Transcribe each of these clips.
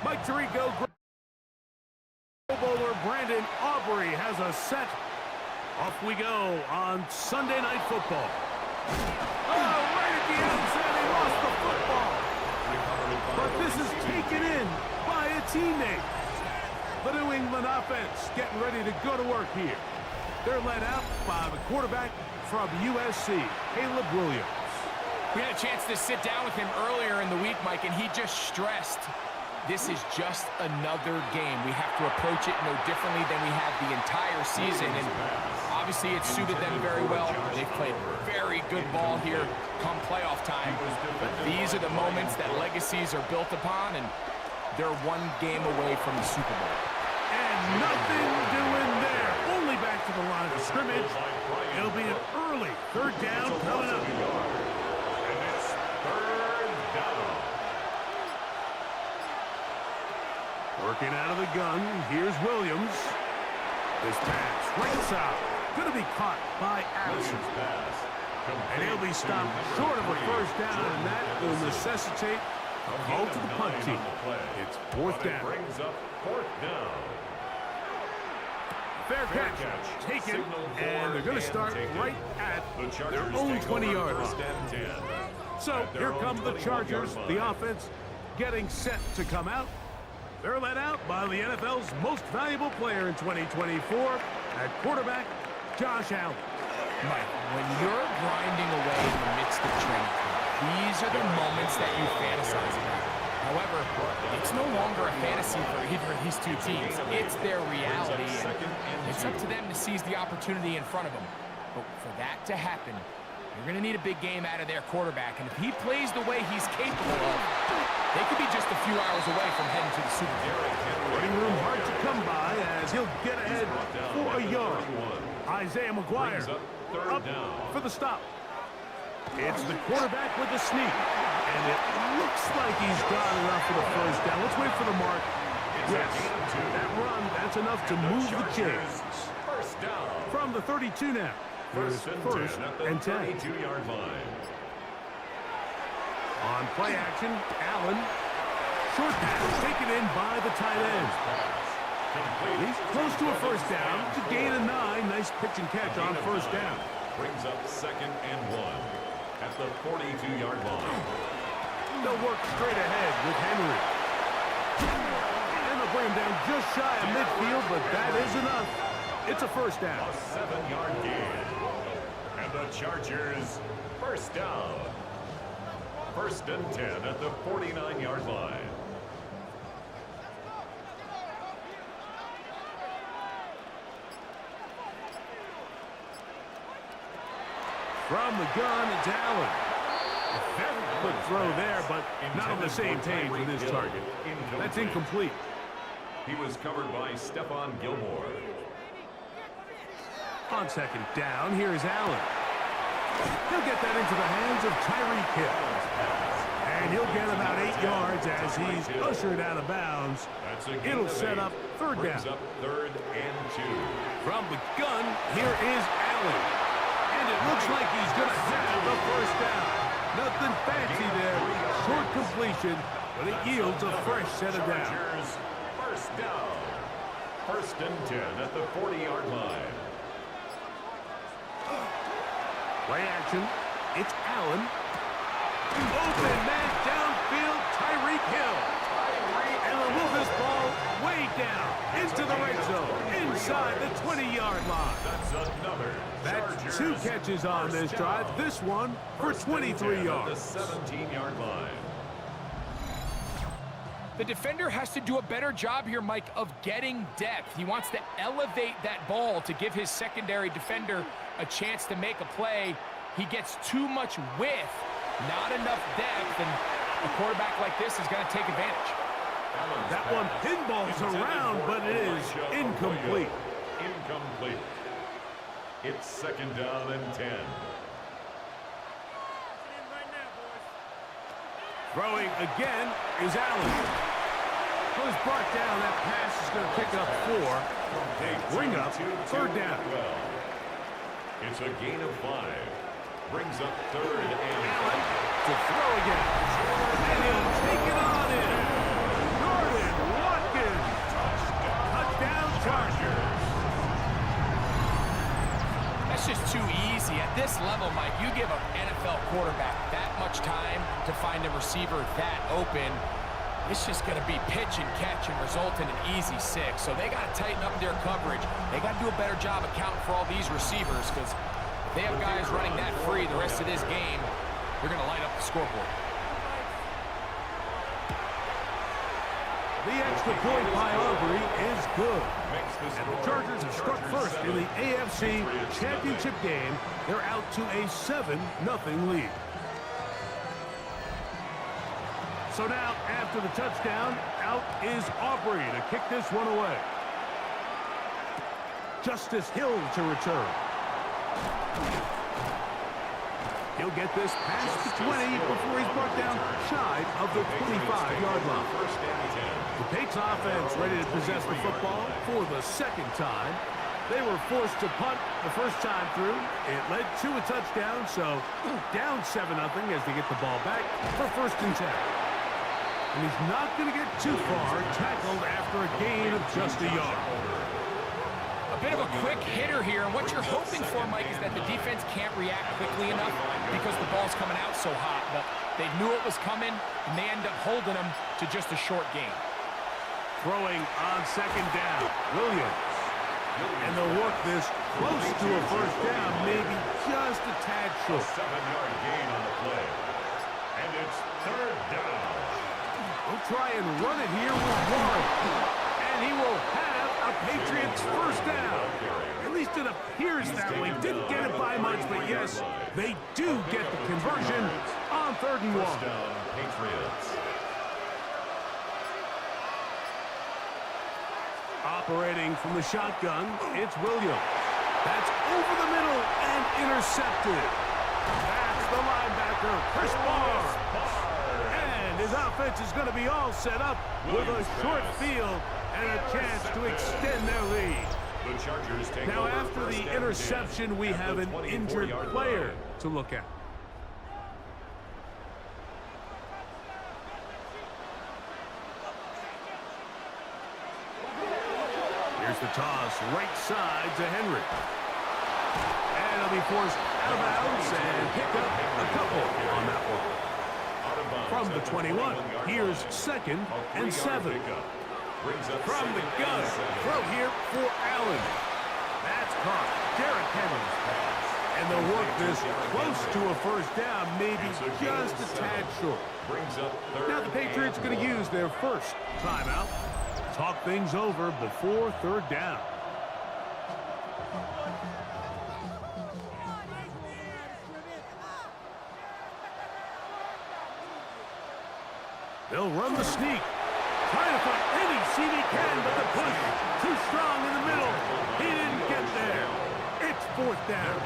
Mike Tirico, Pro Bowler Brandon Aubrey has a set. Off we go on Sunday Night Football. Oh, right at the outset, he lost the football. But this is taken in by a teammate. The New England offense getting ready to go to work here. They're led out by the quarterback from USC, Caleb Williams. We had a chance to sit down with him earlier in the week, Mike, and he just stressed this is just another game. We have to approach it no differently than we have the entire season, and obviously it suited them very well. They've played very good ball here come playoff time, but these are the moments that legacies are built upon, and they're one game away from the Super Bowl. And nothing doing there. Only back to the line of scrimmage. It'll be an early third down coming up. And it's third down. Working out of the gun, here's Williams. This pass, right side, going to be caught by Allison. And he'll be stopped short of a first down, and that will necessitate a call to the punt team. It's fourth down. Brings up fourth down. Fair catch taken, and they're going to start right at their own 20-yard line. So here come the Chargers, the offense getting set to come out. They're led out by the NFL's most valuable player in 2024 at quarterback, Josh Allen. Mike, when you're grinding away in the midst of training camp, these are the moments that you fantasize about. However, it's no longer a fantasy for either of these two teams. It's their reality, and it's up to them to seize the opportunity in front of them. But for that to happen, you're going to need a big game out of their quarterback, and if he plays the way he's capable of, they could be just a few hours away from heading to the Super Bowl. Running room hard to come by as he'll get ahead for a yard. Isaiah McGuire up for the stop. It's the quarterback with the sneak. And it looks like he's got enough for the first down. Let's wait for the mark. Yes, that run, that's enough to move the chains. From the 32 now. First and 10. 32-yard line. On play action, Allen Short pass taken in by the tight end. He's close to a first down to gain a 9. Nice pitch and catch on first down. Brings up 2nd and 1 at the 42-yard line. They'll work straight ahead with Henry. And they'll bring him down just shy of midfield, but that is enough. It's a first down. A 7-yard gain. And the Chargers, first down. 1st and 10 at the 49-yard line. From the gun, it's Allen. A very quick throw there, but not on the same page with his target. That's incomplete. He was covered by Stephon Gilmore. On 2nd down, here is Allen. He'll get that into the hands of Tyreek Hill. And he'll get about 8 yards as he's ushered out of bounds. It'll set up 3rd down. Up 3rd and 2. From the gun, here is Allen. And it looks like he's going to have the first down. Nothing fancy there. Short completion, but it yields a fresh set of downs. First down. 1st and 10 at the 40-yard line. Play action. It's Allen. Open man downfield, Tyreek Hill. And they'll move this ball way down into the red zone, inside the 20-yard line. That's another. That's 2 catches on this drive. This one for 23 yards. The 17-yard line. The defender has to do a better job here, Mike, of getting depth. He wants to elevate that ball to give his secondary defender a chance to make a play. He gets too much width, not enough depth, and a quarterback like this is going to take advantage. That one pinballs around, but it is incomplete. Incomplete. It's 2nd down and 10. Throwing again is Allen. Was brought down. That pass is going to pick up 4. Bring up 3rd down. It's a gain of 5. Brings up 3rd and Allen to throw again. And he'll take it on in. Jordan Watkins. Touchdown Chargers. That's just too easy. At this level, Mike, you give an NFL quarterback that much time to find a receiver that open, it's just going to be pitch and catch and result in an easy 6. So they got to tighten up their coverage. They got to do a better job accounting for all these receivers, because if they have guys running that free the rest of this game, they're going to light up the scoreboard. The extra point by Aubrey is good. And the Chargers have struck first in the AFC Championship game. They're out to a 7-0 lead. So now, after the touchdown, out is Aubrey to kick this one away. Justice Hill to return. He'll get this past the 20 before he's brought down shy of the 25-yard line. The Patriots offense ready to possess the football for the 2nd time. They were forced to punt the first time through. It led to a touchdown, so down 7-0 as they get the ball back for 1st and 10. And he's not going to get too far, tackled after a gain of just a yard. A bit of a quick hitter here, and what you're hoping for, Mike, is that the defense can't react quickly enough because the ball's coming out so hot. But they knew it was coming, and they end up holding them to just a short gain. Throwing on 2nd down, Williams. And they'll work this close to a first down, maybe just a tad short. 7-yard gain on the play. And it's 3rd down. We'll try and run it here with Warren. And he will have a Patriots first down. At least it appears that way. Didn't get it by much, but yes, they do get the conversion on 3rd and 1. First down, Patriots. Operating from the shotgun, it's Williams. That's over the middle and intercepted. That's the linebacker, Chris Barr. And his offense is going to be all set up with a short field and a chance to extend their lead. The Chargers take Now, over after first the down interception, we have an injured player to look at. Here's the toss, right side to Henry. And he'll be forced out of bounds and pick up a couple on that one. From the 21, here's 2nd and 7. From the gun, throw here for Allen. That's caught. Derrick Henry's pass. And they'll work this close to a first down, maybe just a tad short. Now the Patriots going to use their first timeout. Talk things over before 3rd down. They'll run the sneak. Trying to find any seam he can, but the push too strong in the middle. He didn't get there. It's 4th down.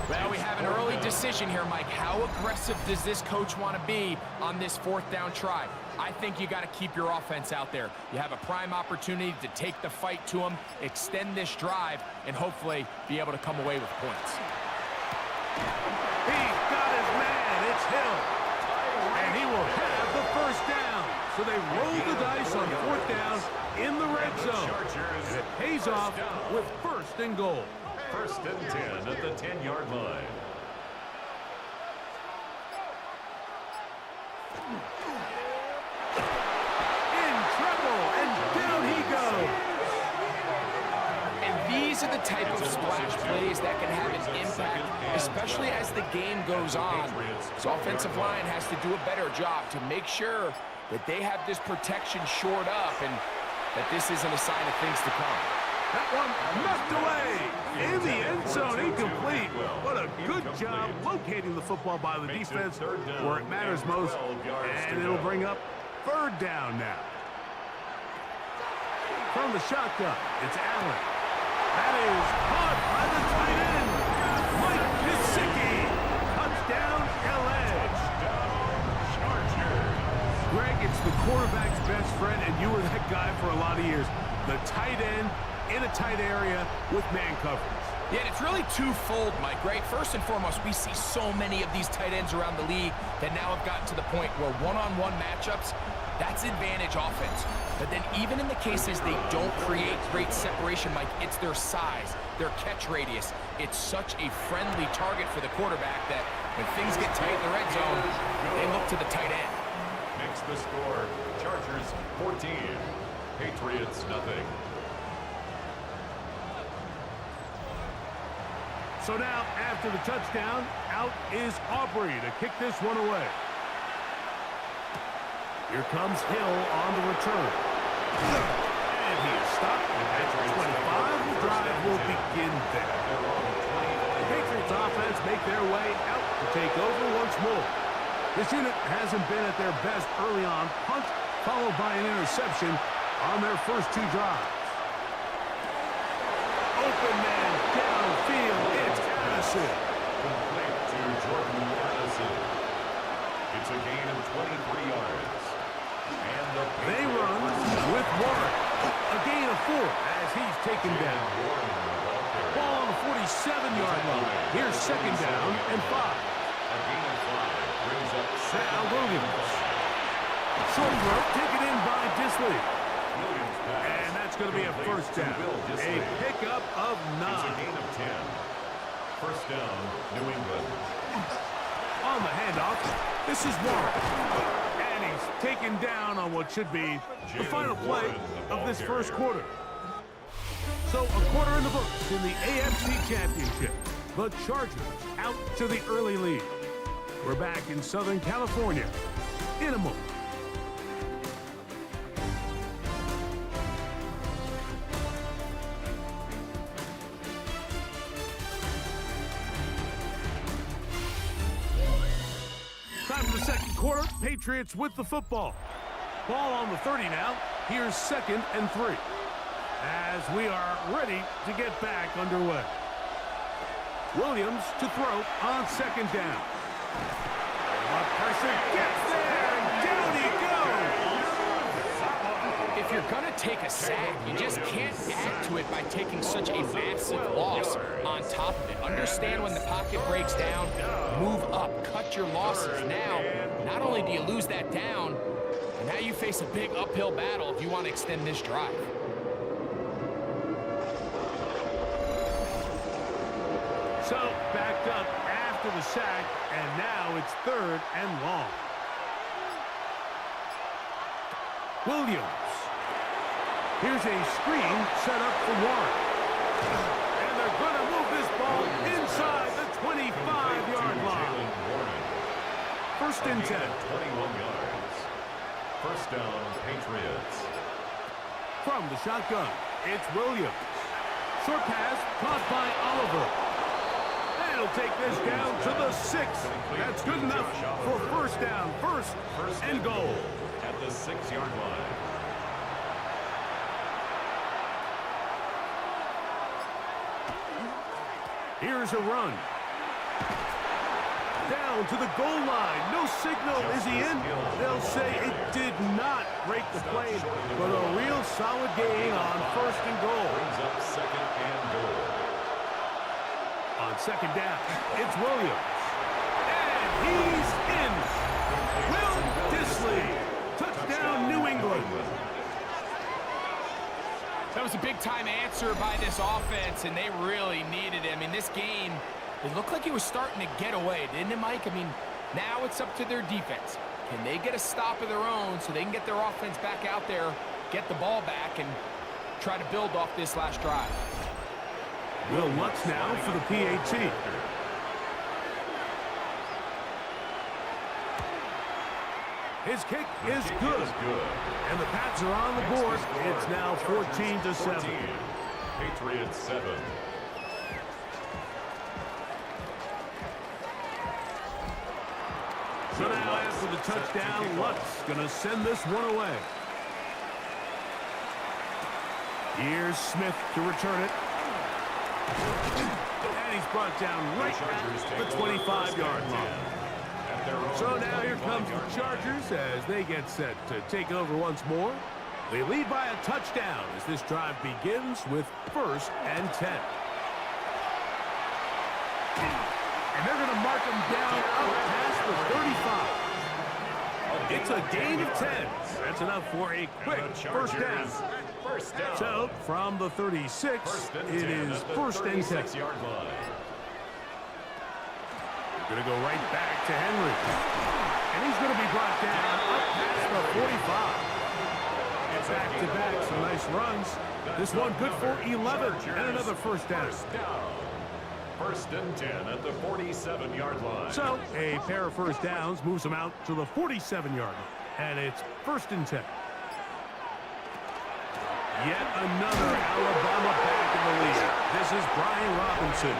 Well, we have an early decision here, Mike. How aggressive does this coach want to be on this 4th down try? I think you got to keep your offense out there. You have a prime opportunity to take the fight to him, extend this drive, and hopefully be able to come away with points. He's got his man. It's Hill. And he will have the first down. So they roll the dice on 4th down in the red zone. And it pays off with 1st and goal. 1st and 10 at the 10-yard line. In trouble, and down he goes. And these are the type of splash plays that can have an impact, especially as the game goes on. So offensive line has to do a better job to make sure that they have this protection shored up and that this isn't a sign of things to come. That one knocked away. In the end zone, incomplete. What a good job locating the football by the defense where it matters most. And it'll bring up 3rd down now. From the shotgun, it's Allen. That is caught by the tight end. Mike Gesicki. Touchdown, LA. Greg, it's the quarterback's best friend, and you were that guy for a lot of years. The tight end in a tight area with man coverage. Yeah, and it's really twofold, Mike, right? First and foremost, we see so many of these tight ends around the league that now have gotten to the point where one-on-one matchups, that's advantage offense. But then even in the cases they don't create great separation, Mike, it's their size, their catch radius. It's such a friendly target for the quarterback that when things get tight in the red zone, they look to the tight end. Makes the score, Chargers 14, Patriots nothing. So now, after the touchdown, out is Aubrey to kick this one away. Here comes Hill on the return. And he is stopped at 25. The drive will begin there. The Patriots offense make their way out to take over once more. This unit hasn't been at their best early on. Punt followed by an interception on their first 2 drives. Open man downfield. It's Addison. Complete to Jordan Addison. It's a gain of 23 yards. And they run with Warren. A gain of 4 as he's taken down. Ball on the 47-yard line. Here's 2nd down and 5. A gain of 5 brings up Now Williams. Short throw taken in by Disley. And that's going to be a first down. A pickup of 9. It's a gain of 10. First down, New England. On the handoff, this is Warren. And he's taken down on what should be the final play of this first quarter. So a quarter in the books in the AFC Championship. The Chargers out to the early lead. We're back in Southern California in a moment. Time for the second quarter. Patriots with the football. Ball on the 30 now. Here's 2nd and 3. As we are ready to get back underway. Williams to throw on 2nd down. The pressure gets there, and down he goes. If you're going to take a sack, you just can't add to it by taking such a massive loss on top of it. Understand when the pocket breaks down, move up, cut your losses. Now, not only do you lose that down, but now you face a big uphill battle if you want to extend this drive. So, backed up after the sack, and now it's 3rd and long. Williams. Here's a screen set up for Warren. And they're going to move this ball inside the 25-yard line. 1st and 10. 21 yards. 1st down, Patriots. From the shotgun, it's Williams. Short pass caught by Oliver. And he'll take this down to the 6. That's good enough for 1st down. 1st and goal. At the 6-yard line. Here's a run. Down to the goal line. No signal. Is he in? They'll say it did not break the plane, but a real solid gain on 1st and goal. Brings up 2nd and goal. On 2nd down, it's Williams. And he's in. Will Disley. Touchdown, New England. That was a big-time answer by this offense, and they really needed it. I mean, this game, it looked like it was starting to get away, didn't it, Mike? I mean, now it's up to their defense. Can they get a stop of their own so they can get their offense back out there, get the ball back, and try to build off this last drive? Will Lutz now for the PAT. His kick is good. And the Pats are on the board. It's now 14-7. Patriots 7. So now after the touchdown, Lutz going to send this one away. Here's Smith to return it. And he's brought down right at the 25-yard line. So now here comes the Chargers as they get set to take over once more. They lead by a touchdown as this drive begins with 1st and 10. And they're going to mark them down up past the 35. It's a gain of 10. That's enough for a quick 1st down. So from the 36, it is 1st and 10. Going to go right back to Henry. And he's going to be brought down up past the 45. Back-to-back, some nice runs. This one good for 11 and another 1st down. 1st and 10 at the 47-yard line. So a pair of 1st downs moves them out to the 47-yard line. And it's 1st and 10. Yet another Alabama back in the lead. This is Brian Robinson.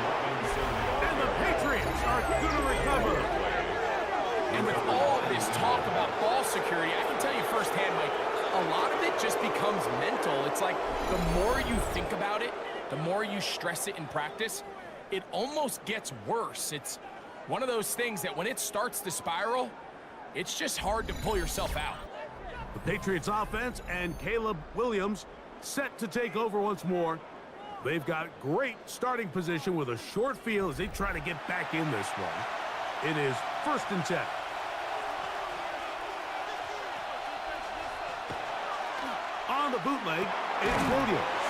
And the Patriots are going to recover. And with all this talk about ball security, I can tell you firsthand, Mike, a lot of it just becomes mental. It's like the more you think about it, the more you stress it in practice, it almost gets worse. It's one of those things that when it starts to spiral, it's just hard to pull yourself out. The Patriots offense and Caleb Williams set to take over once more. They've got great starting position with a short field as they try to get back in this one. It is 1st and 10. On the bootleg, it's Williams.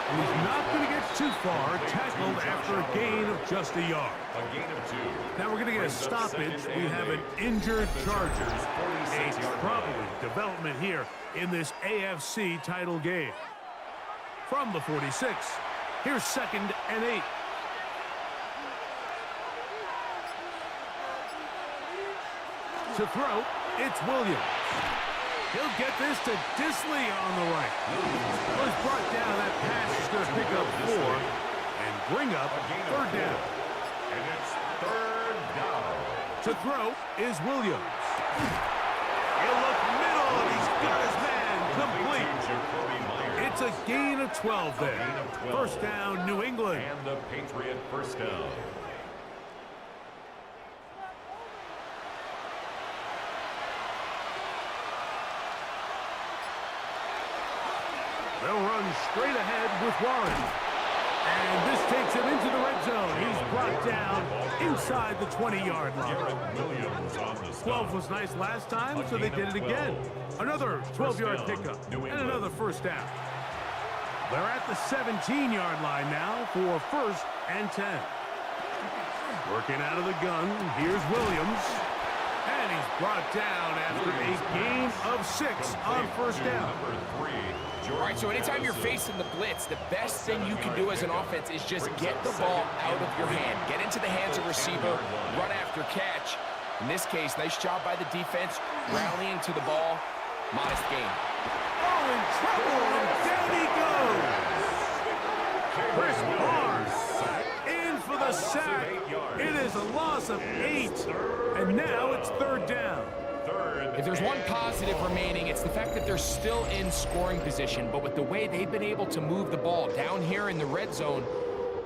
And he's not going to get too far, tackled after a gain of just a yard. A gain of 2. Now we're going to get a stoppage. We have an injured Chargers. A probably development here in this AFC title game. From the 46, here's 2nd and 8. To throw, it's Williams. He'll get this to Disley on the right. Was brought down. That pass is going to pick up 4 and bring up 3rd down. And it's 3rd down. To throw is Williams. He'll look middle, and he's got his man complete. It's a gain of 12 there. 1st down, New England. And the Patriot 1st down. They'll run straight ahead with Warren. And this takes him into the red zone. He's brought down inside the 20-yard line. 12 was nice last time, so they did it again. Another 12-yard pickup and another 1st down. They're at the 17-yard line now for 1st and 10. Working out of the gun, here's Williams. And he's brought down after a gain of 6 on first down. All right, so anytime you're facing the blitz, the best thing you can do as an offense is just get the ball out of your hand. Get into the hands of receiver, run after catch. In this case, nice job by the defense, rallying to the ball. Modest gain. Oh, in trouble, and down he goes. Chris Barnes in for the sack. It is a loss of 8, and now it's third down. If there's one positive remaining, it's the fact that they're still in scoring position, but with the way they've been able to move the ball down here in the red zone,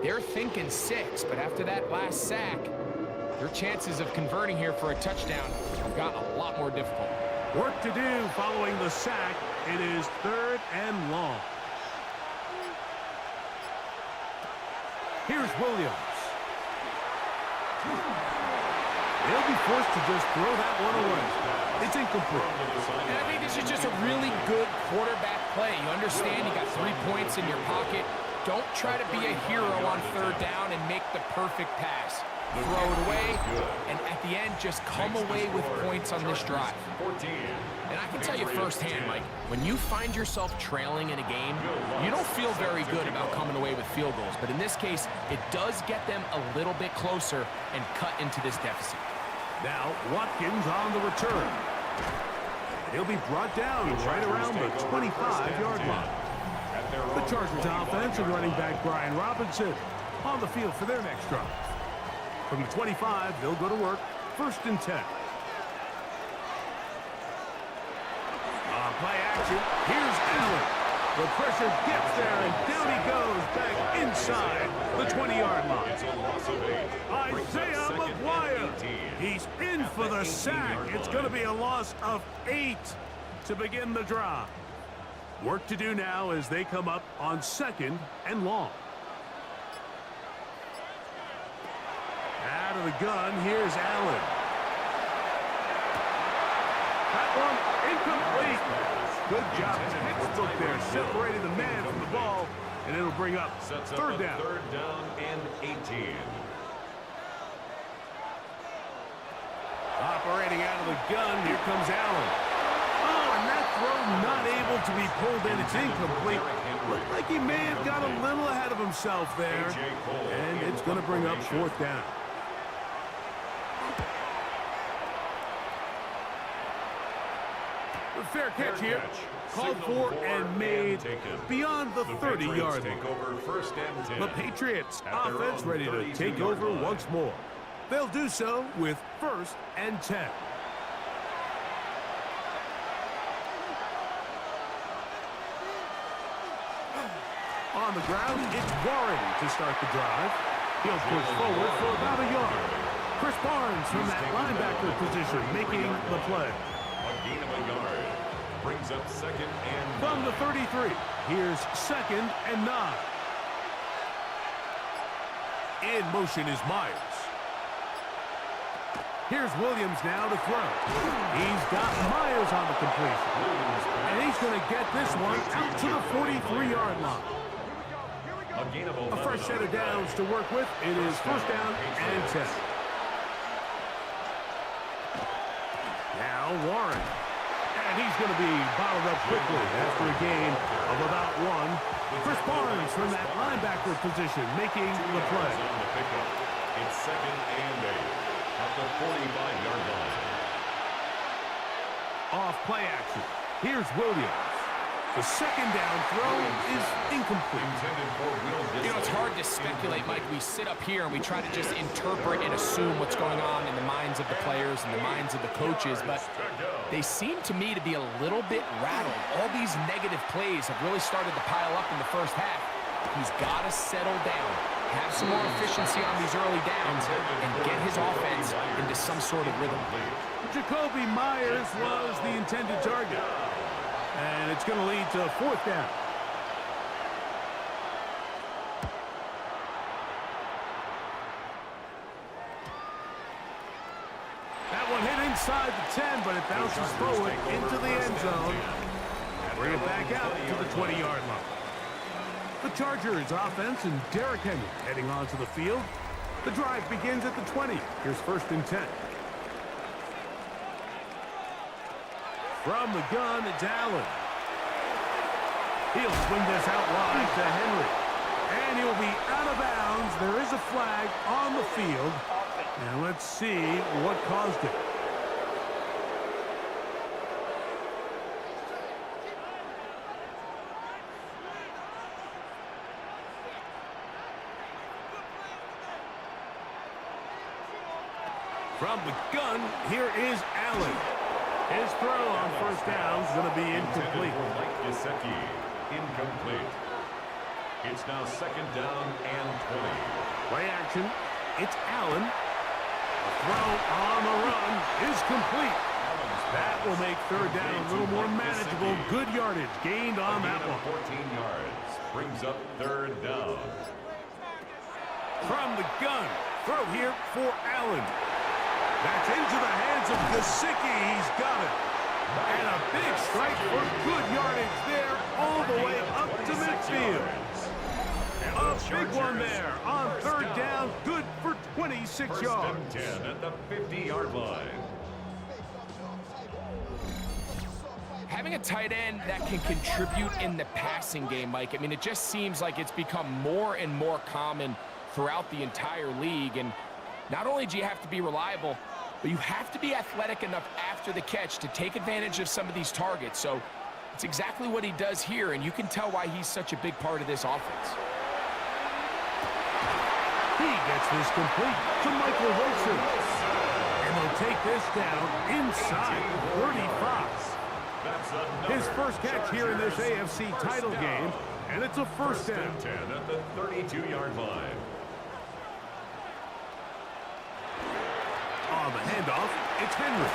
they're thinking 6, but after that last sack, their chances of converting here for a touchdown have gotten a lot more difficult. Work to do following the sack. It is third and long. Here's Williams. They'll be forced to just throw that one away. It's incomplete. And I think this is just a really good quarterback play. You understand you got 3 points in your pocket. Don't try to be a hero on third down and make the perfect pass. Throw it away, and at the end, just come away with points on this drive. And I can tell you firsthand, Mike, when you find yourself trailing in a game, you don't feel very good about coming away with field goals. But in this case, it does get them a little bit closer and cut into this deficit. Now, Watkins on the return. He'll be brought down right around the 25-yard line. The Chargers offense and running back Brian Robinson on the field for their next drive. From the 25, they'll go to work. First and 10. On play action, here's Allen. The pressure gets there, and down he goes back inside the 20-yard line. Isaiah McGuire. He's in for the sack. It's going to be a loss of 8 to begin the drive. Work to do now as they come up on second and long. Out of the gun, here's Allen. That one incomplete. Good job. Textbook there, separating the man from the ball, and it'll bring up third down. Third down and 18. Operating out of the gun, here comes Allen. Oh, and that throw not able to be pulled in. It's incomplete. Looked like he may have got a little ahead of himself there, and it's going to bring up fourth down. A fair catch here, called for and made beyond the 30-yard line. The Patriots offense ready to take over once more. They'll do so with first and 10. On the ground, it's Warren to start the drive. He'll push forward for about a yard. Chris Barnes from that linebacker position making the play. A gain of a yard. Brings up second and 9. From the 33, here's second and 9. In motion is Myers. Here's Williams now to throw. He's got Myers on the completion. And he's going to get this one out to the 43-yard line. A fresh set of downs to work with. It is first down and 10. Now Warren. And he's going to be bottled up quickly after a gain of about 1. Chris Barnes from that linebacker position making the play. It's second and 8 at the 45-yard line. Off play action. Here's Williams. The second down throw is incomplete. You know, it's hard to speculate, Mike. We sit up here and we try to just interpret and assume what's going on in the minds of the players and the minds of the coaches, but they seem to me to be a little bit rattled. All these negative plays have really started to pile up in the first half. He's got to settle down, have some more efficiency on these early downs, and get his offense into some sort of rhythm. Jacoby Myers was the intended target. And it's going to lead to fourth down. That one hit inside the 10, but it bounces forward into the end zone. Bring it back out to the 20-yard line. The Chargers offense and Derrick Henry heading onto the field. The drive begins at the 20. Here's 1st and 10. From the gun, it's Allen. He'll swing this out wide to Henry. And he'll be out of bounds. There is a flag on the field. And let's see what caused it. From the gun, here is Allen. His throw on 1st down is going to be incomplete. Incomplete. It's now 2nd down and 20. Play action. It's Allen. The throw on the run is complete. That will make 3rd down a little more manageable. Good yardage gained on that one. 14 yards. Brings up 3rd down. From the gun. Throw here for Allen. That's into the hands of Gesicki. He's got it. And a big strike for good yardage there all the way up to midfield. A big one there on 3rd down. Good for 26 yards. 1st and 10 at the 50-yard line. Having a tight end that can contribute in the passing game, Mike, I mean, it just seems like it's become more and more common throughout the entire league. And not only do you have to be reliable, but you have to be athletic enough after the catch to take advantage of some of these targets. So it's exactly what he does here, and you can tell why he's such a big part of this offense. He gets this complete to Michael Wilson. And they'll take this down inside 35. His first catch here in this AFC title game, and it's a 1st down. 10 at the 32-yard line. On the handoff, it's Henry.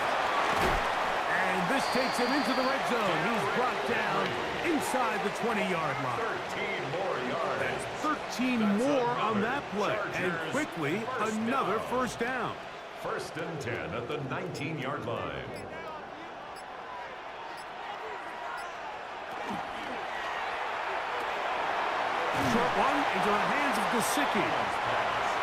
And this takes him into the red zone. He's brought down inside the 20-yard line. 13 more yards. That's 13 more on that play. And quickly, another 1st down. 1st and 10 at the 19-yard line. Short one into the hands of Gesicki.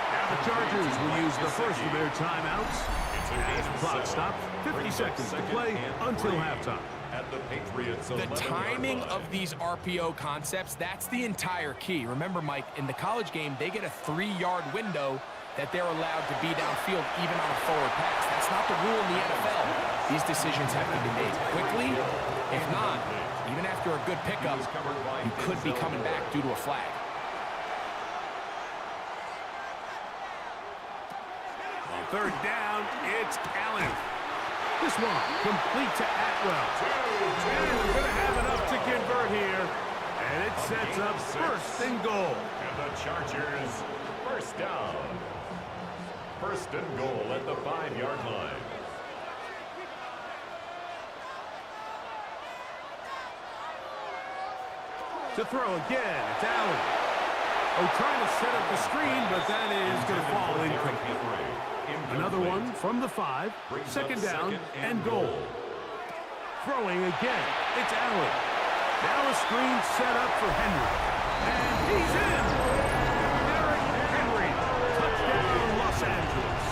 Now the Chargers will use the first of their timeouts. As the clock stops, 50 seconds to play until halftime. The timing of these RPO concepts, that's the entire key. Remember, Mike, in the college game, they get a 3-yard window that they're allowed to be downfield even on a forward pass. That's not the rule in the NFL. These decisions have to be made quickly. If not, even after a good pickup, you could be coming back due to a flag. On 3rd down, it's Allen. This one complete to Atwell. And we're going to have enough to convert here. And it sets up 1st and goal. And the Chargers, 1st down. 1st and goal at the 5-yard line. To throw again, it's Allen. Oh, trying to set up the screen, but that is going to fall incomplete. Another one from the 5, 2nd down and goal. Throwing again, it's Allen. Now a screen set up for Henry. And he's in! Derrick Henry, touchdown Los Angeles.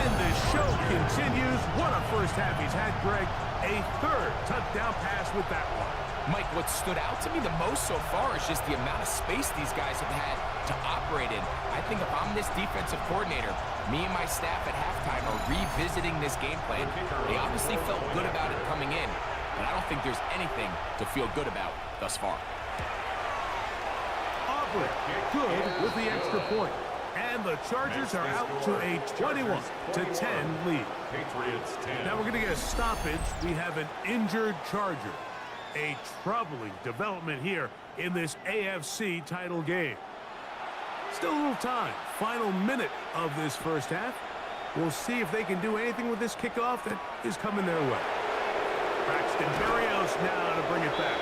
And the show continues. What a first half he's had, Greg. A 3rd touchdown pass with that one. Mike, what stood out to me the most so far is just the amount of space these guys have had to operate in. I think if I'm this defensive coordinator, me and my staff at halftime are revisiting this game plan. They obviously felt good about it coming in, but I don't think there's anything to feel good about thus far. Aubrey, good with the extra point. And the Chargers are out to a 21-10 lead. Patriots 10. Now we're going to get a stoppage. We have an injured Charger. A troubling development here in this AFC title game. Still a little time. Final minute of this first half. We'll see if they can do anything with this kickoff that is coming their way. Braxton Berrios now to bring it back.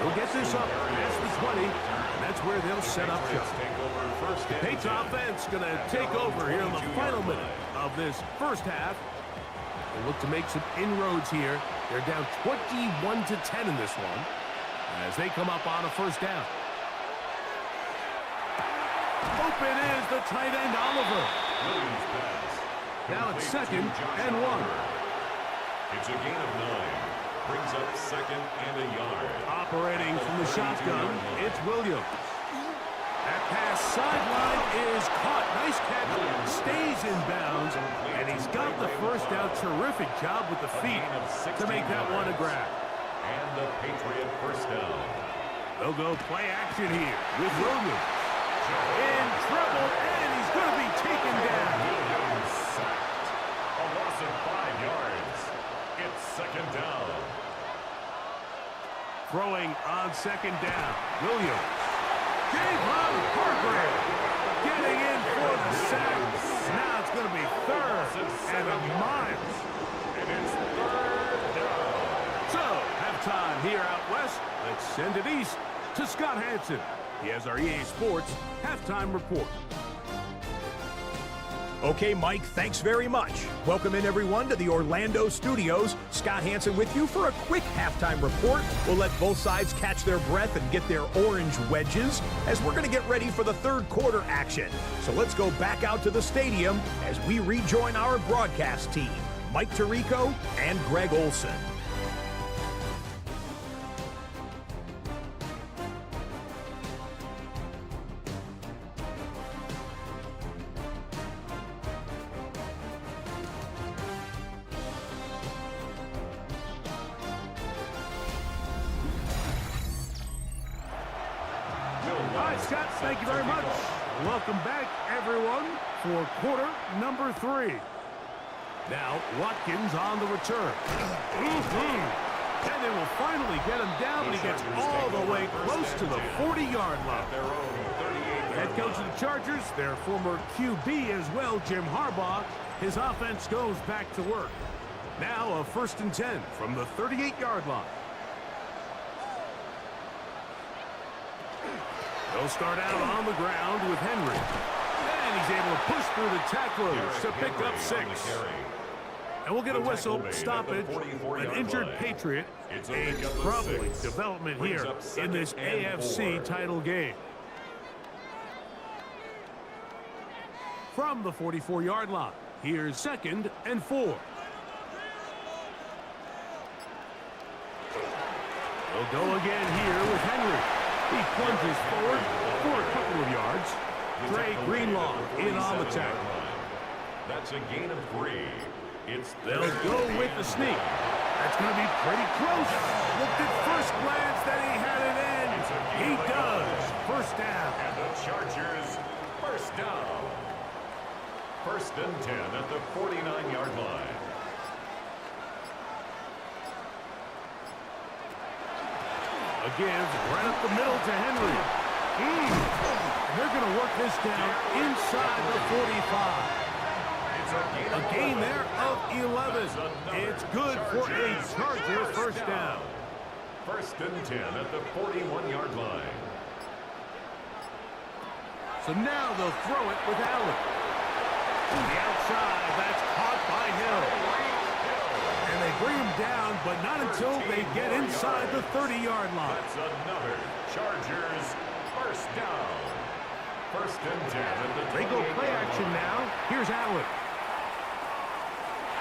They'll get this up past the 20, and that's where they'll set up shop. The Patriots offense going to take over here in the final minute of this first half. They look to make some inroads here. They're down 21-10 in this one as they come up on a 1st down. Open is the tight end, Oliver. Williams pass. Now it's Complete 2nd to Josh and 1. Oliver. It's a gain of 9. Brings up 2nd and a yard. Operating from the shotgun, it's Williams. That pass sideline is caught. Nice catch. Stays in bounds, and he's got the first down. Terrific job with the feet to make that one a grab. And the Patriot first down. They'll go play action here with Williams. In trouble, and he's going to be taken down. Williams sacked. A loss of 5 yards. It's 2nd down. Throwing on 2nd down. Williams. Javon Hargrave getting in for the sack. Now it's going to be 3rd and a mile. And it's 3rd down. So, halftime here out west. Let's send it east to Scott Hansen. He has our EA Sports halftime report. Okay, Mike, thanks very much. Welcome in, everyone, to the Orlando studios. Scott Hansen with you for a quick halftime report. We'll let both sides catch their breath and get their orange wedges as we're going to get ready for the 3rd quarter action. So let's go back out to the stadium as we rejoin our broadcast team, Mike Tirico and Greg Olson. Hi, Scott. Thank you very much. Welcome back, everyone, for quarter number 3. Now, Watkins on the return. And they will finally get him down, and he gets all the way close to the 40-yard line. Head coach of the Chargers, their former QB as well, Jim Harbaugh, his offense goes back to work. Now a 1st and 10 from the 38-yard line. They'll start out on the ground with Henry. And he's able to push through the tacklers to pick up 6. And we'll get a whistle, stoppage, an injured Patriot, a troubling development here in this AFC title game. From the 44-yard line, here's 2nd and 4. They'll go again here with Henry. He plunges forward for a couple of yards. Dre Greenlaw in on the tackle. That's a gain of 3. They'll go with the sneak. That's going to be pretty close. Looked at first glance that he had it in. He does. First down. And the Chargers first down. 1st and 10 at the 49-yard line. Again, right up the middle to Henry. They're going to work this down inside the 45. A gain there of 11. It's good for a Charger first down. 1st and 10 at the 41-yard line. So now they'll throw it with Allen. To the outside, that's caught by Hill. And they bring him down, but not until they get inside the 30-yard line. That's another Chargers first down. 1st and 10 at the 28-yard line. They go play action now. Here's Allen.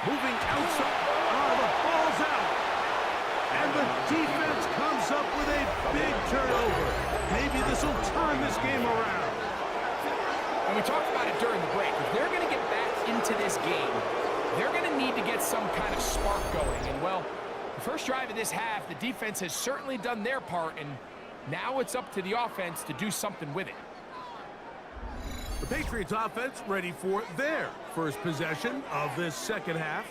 Moving outside. Oh, the ball's out. And the defense comes up with a big turnover. Maybe this will turn this game around. And we talked about it during the break. If they're going to get back into this game, they're going to need to get some kind of spark going. And, well, the first drive of this half, the defense has certainly done their part, and now it's up to the offense to do something with it. The Patriots offense ready for their first possession of this second half.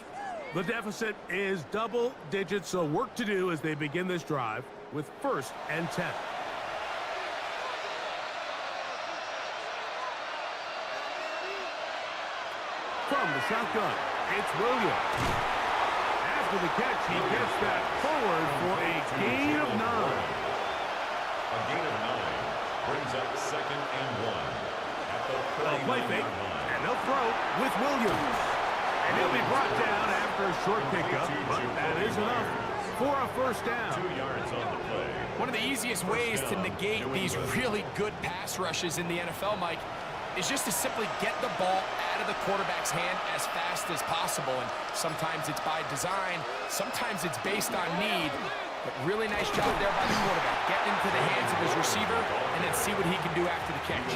The deficit is double digits, so work to do as they begin this drive with 1st and 10. From the shotgun, it's Williams. After the catch, he gets that forward for a gain of 9. A gain of 9 brings up 2nd and 1. They'll play fake, and they'll throw with Williams. And he'll be brought down after a short pickup, but that is enough for a first down. 2 yards on the play. One of the easiest ways to negate these really good pass rushes in the NFL, Mike, is just to simply get the ball out of the quarterback's hand as fast as possible. And sometimes it's by design, sometimes it's based on need. But really nice job there by the quarterback. Getting into the hands of his receiver and then see what he can do after the catch.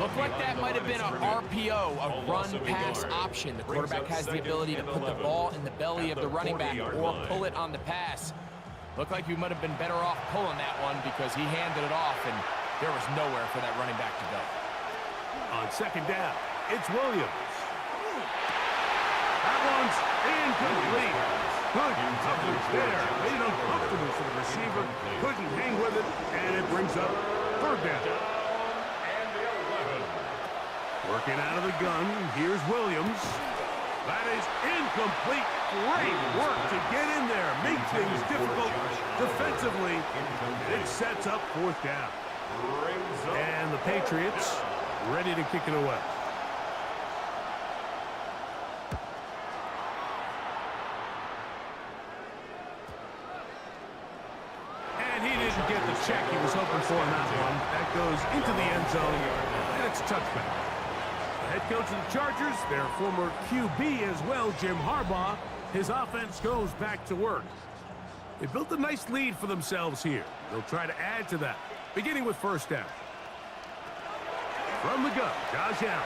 Looked like that might have been an RPO, a run-pass option. The quarterback has the ability to put the ball in the belly of the running back or pull it on the pass. Looked like you might have been better off pulling that one because he handed it off and there was nowhere for that running back to go. On second down, it's Williams. That one's incomplete. Good coverage there. Made it uncomfortable for the receiver. Couldn't hang with it, and it brings up third down. Working out of the gun, here's Williams. That is incomplete. Great work to get in there. Make things difficult defensively. It sets up fourth down. And the Patriots ready to kick it away. And he didn't get the check he was hoping for in that one. That goes into the end zone, and it's a touchback. The head coach of the Chargers, their former QB as well, Jim Harbaugh, his offense goes back to work. They built a nice lead for themselves here. They'll try to add to that, beginning with first down. From the gun, Josh Allen.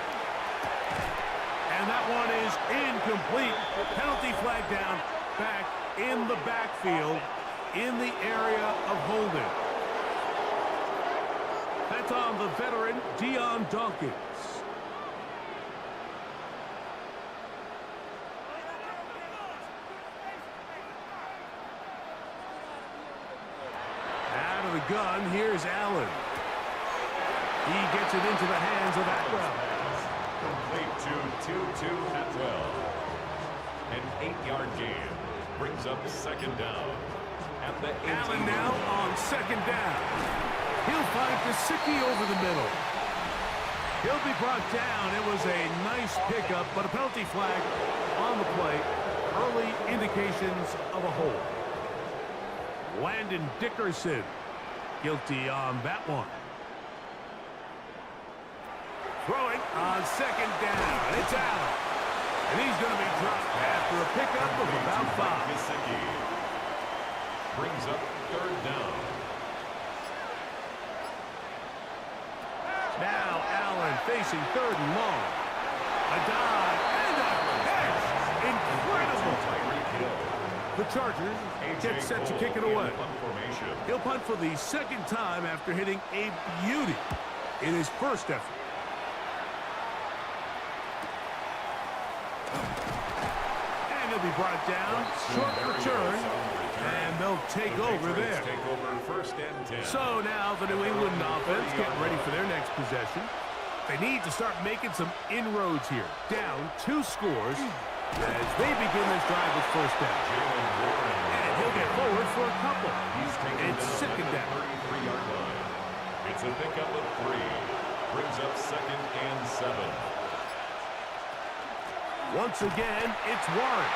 And that one is incomplete. Penalty flag down, back in the backfield, in the area of holding. That's on the veteran, Dion Dawkins. Out of the gun, here's Allen. He gets it into the hands of Atwell. Complete to 2-2 Atwell. An 8-yard gain brings up second down. At the Allen now on second down. He'll find Gesicki over the middle. He'll be brought down. It was a nice pickup, but a penalty flag on the play. Early indications of a hold. Landon Dickerson guilty on that one. Throwing on second down. It's Allen. And he's going to be dropped after a pickup of about 5. Gesicki brings up third down. Now Allen facing third and long. A dive and a catch. Incredible. The Chargers get set to kick it away. He'll punt for the second time after hitting a beauty in his first effort. And he'll be brought down. Short return. And they'll take over there. First and 10. So now the New England offense getting ready for their next possession. They need to start making some inroads here. Down 2 scores as they begin this drive with first down. And he'll get forward for a couple. It's second down. 33-yard line. It's a pickup of 3. Brings up second and 7. Once again, it's Warren.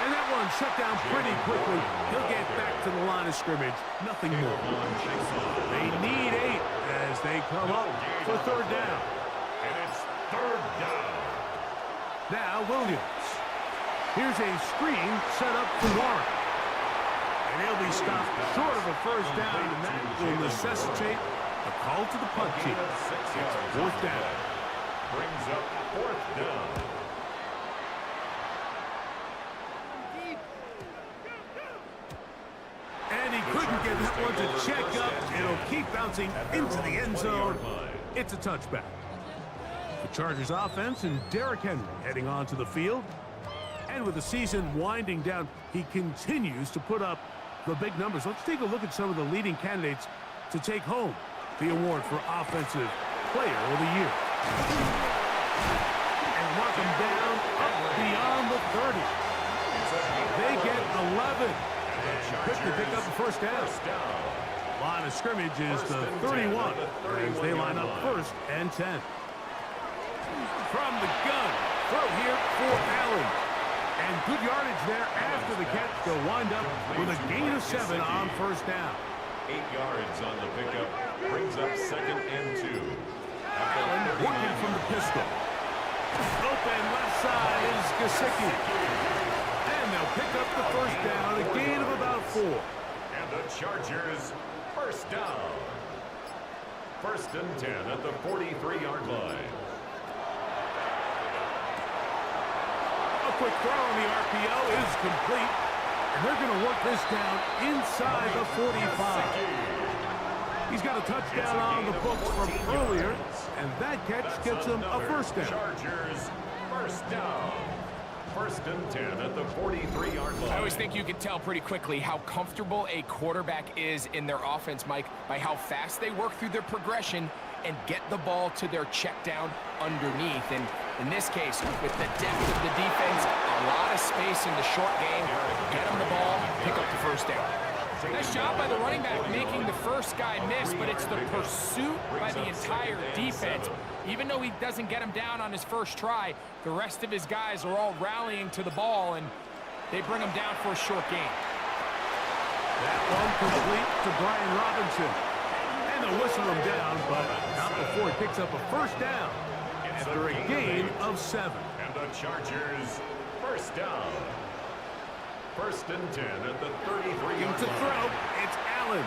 And that one shut down pretty quickly. He'll get back to the line of scrimmage. Nothing more. They need 8 as they come up for third down. And it's third down. Now Williams. Here's a screen set up for Warren. And he'll be stopped short of a first down, and that will necessitate a call to the punt team. It's fourth down. Brings up fourth down. And he couldn't get that one to check up. It'll keep bouncing into the end zone. It's a touchback. The Chargers offense and Derrick Henry heading onto the field. And with the season winding down, he continues to put up the big numbers. Let's take a look at some of the leading candidates to take home the award for Offensive Player of the Year. And mark him down up beyond the 30. They get 11. And quick to pick up the first down. Line of scrimmage is the 31 as they line up first and 10. From the gun, throw here for Allen. And good yardage there after the catch. They'll wind up with a gain of 7 on first down. 8 yards on the pickup. Brings up second and 2. Allen working from the pistol. Open left side is Gesicki. And they'll pick up the first down, a gain of about 4. And the Chargers, first down. First and 10 at the 43-yard line. A quick throw on the RPO is complete. And they're going to work this down inside the 45. He's got a touchdown on the books from earlier, and that catch gets him a first down. Chargers, first down. First and 10 at the 43-yard line. I always think you can tell pretty quickly how comfortable a quarterback is in their offense, Mike, by how fast they work through their progression and get the ball to their check down underneath. And in this case, with the depth of the defense, a lot of space in the short game, get them the ball, pick up the first down. Nice job by the running back making the first guy miss, but it's the pursuit by the entire defense. Even though he doesn't get him down on his first try, the rest of his guys are all rallying to the ball, and they bring him down for a short gain. That one complete to Brian Robinson. And they'll whistle him down, but not before he picks up a first down after a gain of 7. And the Chargers, first down. First and 10 at the 33-yard To line. throw, it's Allen.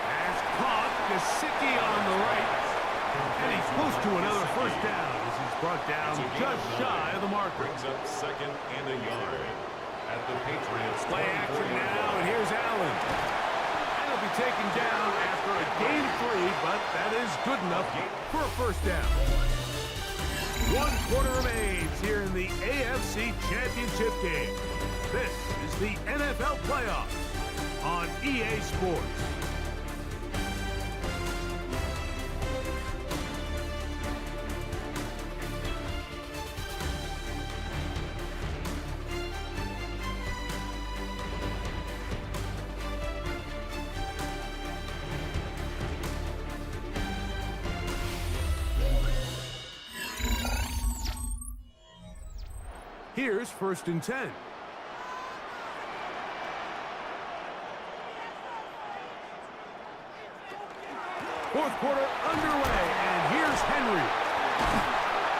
Has caught Gesicki on the right. And he's close to another first down as he's brought down just shy of the marker. Brings up second and a yard at the Patriots. Play action now, and here's Allen. And he'll be taken down after a gain of 3, but that is good enough for a first down. 1 quarter remains here in the AFC Championship game. This is the NFL playoffs on EA Sports. Here's first and 10. Fourth quarter underway, and here's Henry.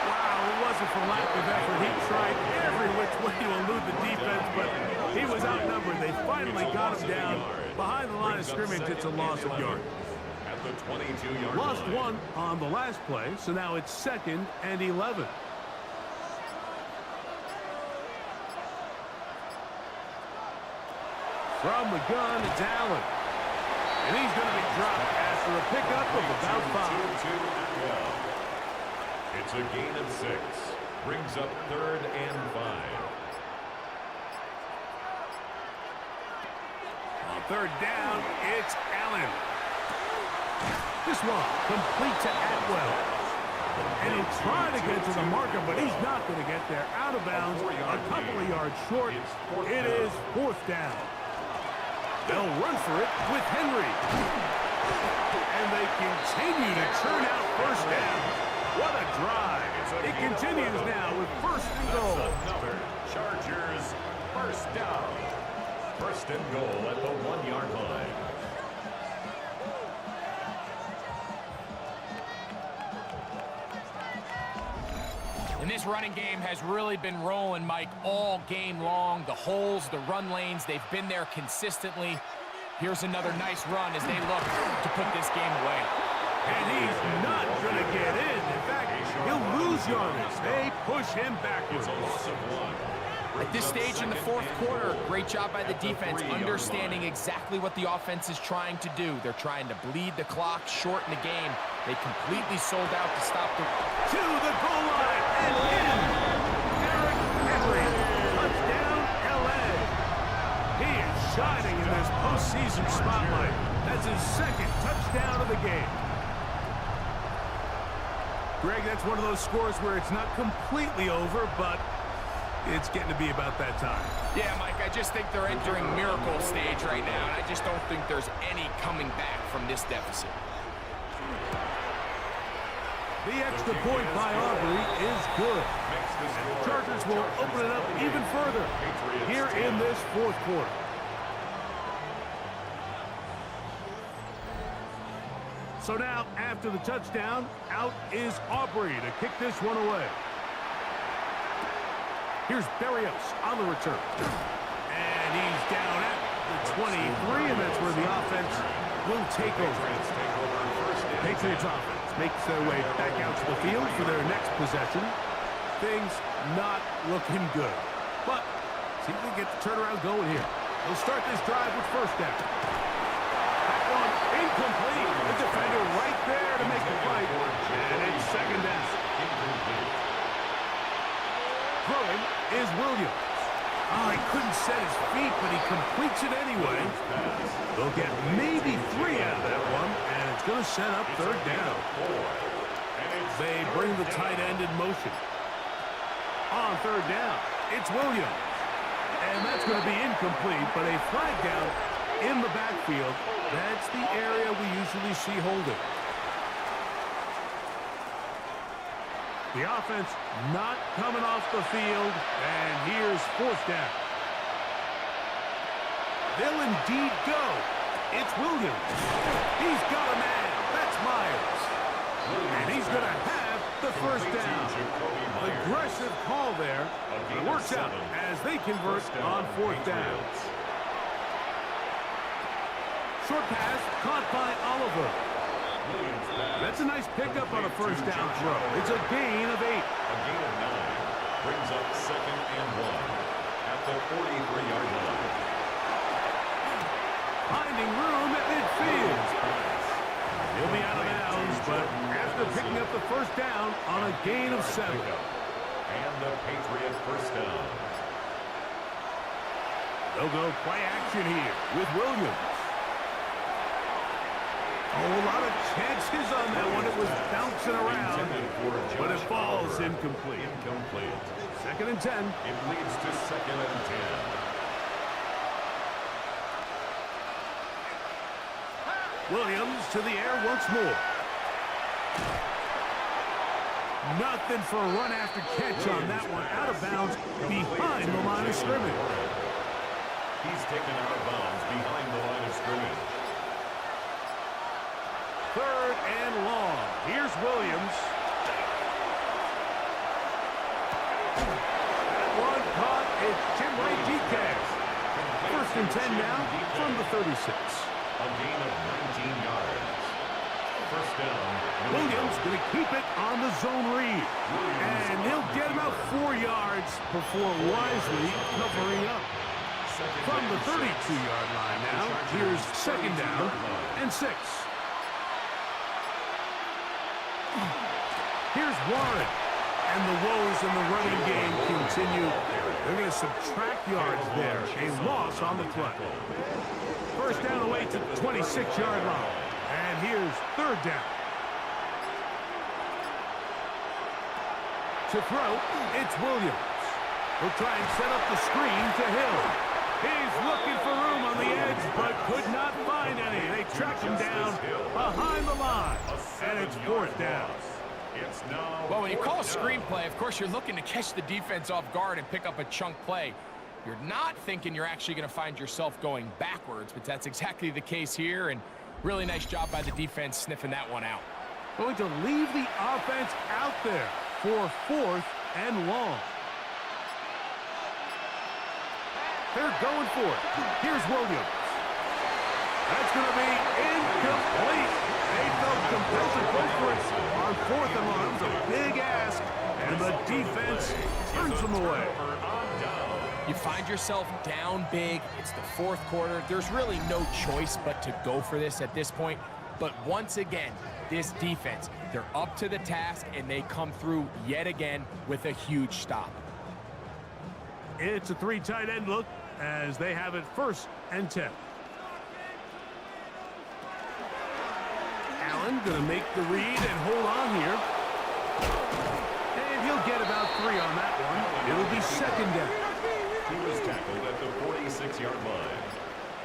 Wow, it wasn't for lack of effort. He tried every which way to elude the defense, but he was outnumbered. They finally got him down behind the line of scrimmage. It's a loss of yards. At the 22-yard Lost line. 1 on the last play, so now it's 2nd and 11. From the gun, it's Allen. And he's going to be dropped after a pickup of about 5. It's a gain of 6. Brings up 3rd and 5. On 3rd down, it's Allen. This one complete to Atwell. And he's trying to get to the marker, but he's not going to get there. Out of bounds, a couple of yards short. It is 4th down. They'll run for it with Henry. And they continue to churn out first down. What a drive. It continues now with 1st and goal. Another Chargers first down. 1st and goal at the 1-yard line. And this running game has really been rolling, Mike, all game long. The holes, the run lanes, they've been there consistently. Here's another nice run as they look to put this game away. And he's not going to get in. In fact, he'll lose yardage. They push him backwards. At this stage in the 4th quarter, great job by the defense, understanding exactly what the offense is trying to do. They're trying to bleed the clock, shorten the game. They completely sold out to stop the... To the goal line and in. Eric Henry, touchdown, LA. He is shining in this postseason spotlight. That's his 2nd touchdown of the game. Greg, that's one of those scores where it's not completely over, but it's getting to be about that time. Yeah, Mike, I just think they're entering miracle stage right now, and I just don't think there's any coming back from this deficit. The extra point by Aubrey is good. And the Chargers will open it up even further here in this 4th quarter. So now, after the touchdown, out is Aubrey to kick this one away. Here's Berrios on the return. And he's down at the 23, and that's where the offense will take over. Patriots offense makes their way back out to the field for their next possession. Things not looking good. But see if we can get the turnaround going here. They'll start this drive with first down. That one incomplete. The defender right there to make the fight. And it's second down. Throwing is Williams. Oh, he couldn't set his feet, but he completes it anyway. They'll get maybe 3 out of that one, and it's going to set up third down. They bring the tight end in motion. On third down, it's Williams. And that's going to be incomplete, but a flag down in the backfield. That's the area we usually see holding. The offense not coming off the field, and here's fourth down. They'll indeed go. It's Williams. He's got a man. That's Myers. And he's going to have the first down. Aggressive call there. It works out as they convert on fourth down. Short pass caught by Oliver. That's a nice pickup on a first down throw. It's a gain of 8. A gain of 9 brings up second and 1 at the 43-yard line. Finding room at midfield. He'll be out of bounds, but after picking up the first down on a gain of 7. And the Patriot first down. They'll go play action here with Williams. Oh, a lot of chances on that one. It was bouncing around, but it falls incomplete. Second and 10. It leads to second and 10. Williams to the air once more. Nothing for a run after catch on that one. Out of bounds behind the line of scrimmage. He's taken out of bounds behind the line of scrimmage. Third and long. Here's Williams. That one caught. It's Chimway Diaz. First and 10 now from the 36. A gain of 19 yards. First down. Williams going to keep it on the zone read. And he'll get about 4 yards before wisely covering up. From the 32-yard line now, here's second down and 6. Here's Warren. And the woes in the running game continue. They're going to subtract yards there. A loss on the play. First down away to the 26-yard line. And here's third down. To throw, it's Williams. He'll try and set up the screen to Hill. He's looking for room on the edge, but could not find any. They track him down behind the line. And it's fourth down. Well, when you call a screenplay, of course, you're looking to catch the defense off guard and pick up a chunk play. You're not thinking you're actually going to find yourself going backwards, but that's exactly the case here, and really nice job by the defense sniffing that one out. Going to leave the offense out there for fourth and long. They're going for it. Here's Williams. That's going to be incomplete. They felt compelled to go for it on fourth and long. It was a big ask, and the defense turns them away. You find yourself down big. It's the fourth quarter. There's really no choice but to go for this at this point. But once again, this defense, they're up to the task, and they come through yet again with a huge stop. It's a 3 tight end look as they have it first and 10. Allen going to make the read and hold on here. And he'll get about 3 on that one. It'll be second down. He was tackled at the 46-yard line.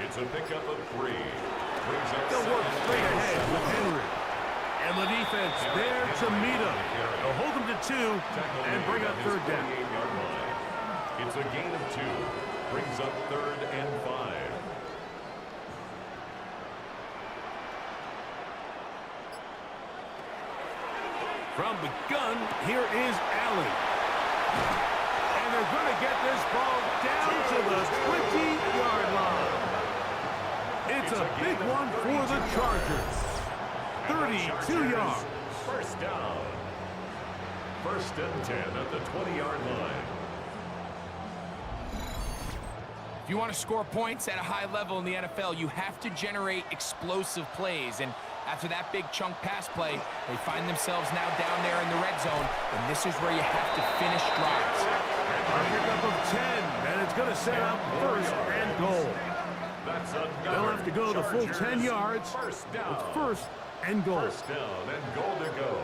It's a pickup of 3. They'll work straight ahead with Henry. And the defense there to meet him. They'll hold him to 2 and bring up third down. It's a gain of 2. Brings up third and 5. From the gun, here is Allen. And they're going to get this ball down to the 20-yard line. It's a big one for the Chargers. 32 yards. First down. First and 10 at the 20-yard line. If you want to score points at a high level in the NFL, you have to generate explosive plays. And after that big chunk pass play, they find themselves now down there in the red zone, and this is where you have to finish drives. A pickup of 10, and it's going to set up first and goal. They'll have to go the full 10 yards. First down. It's first and goal. First down and goal to go.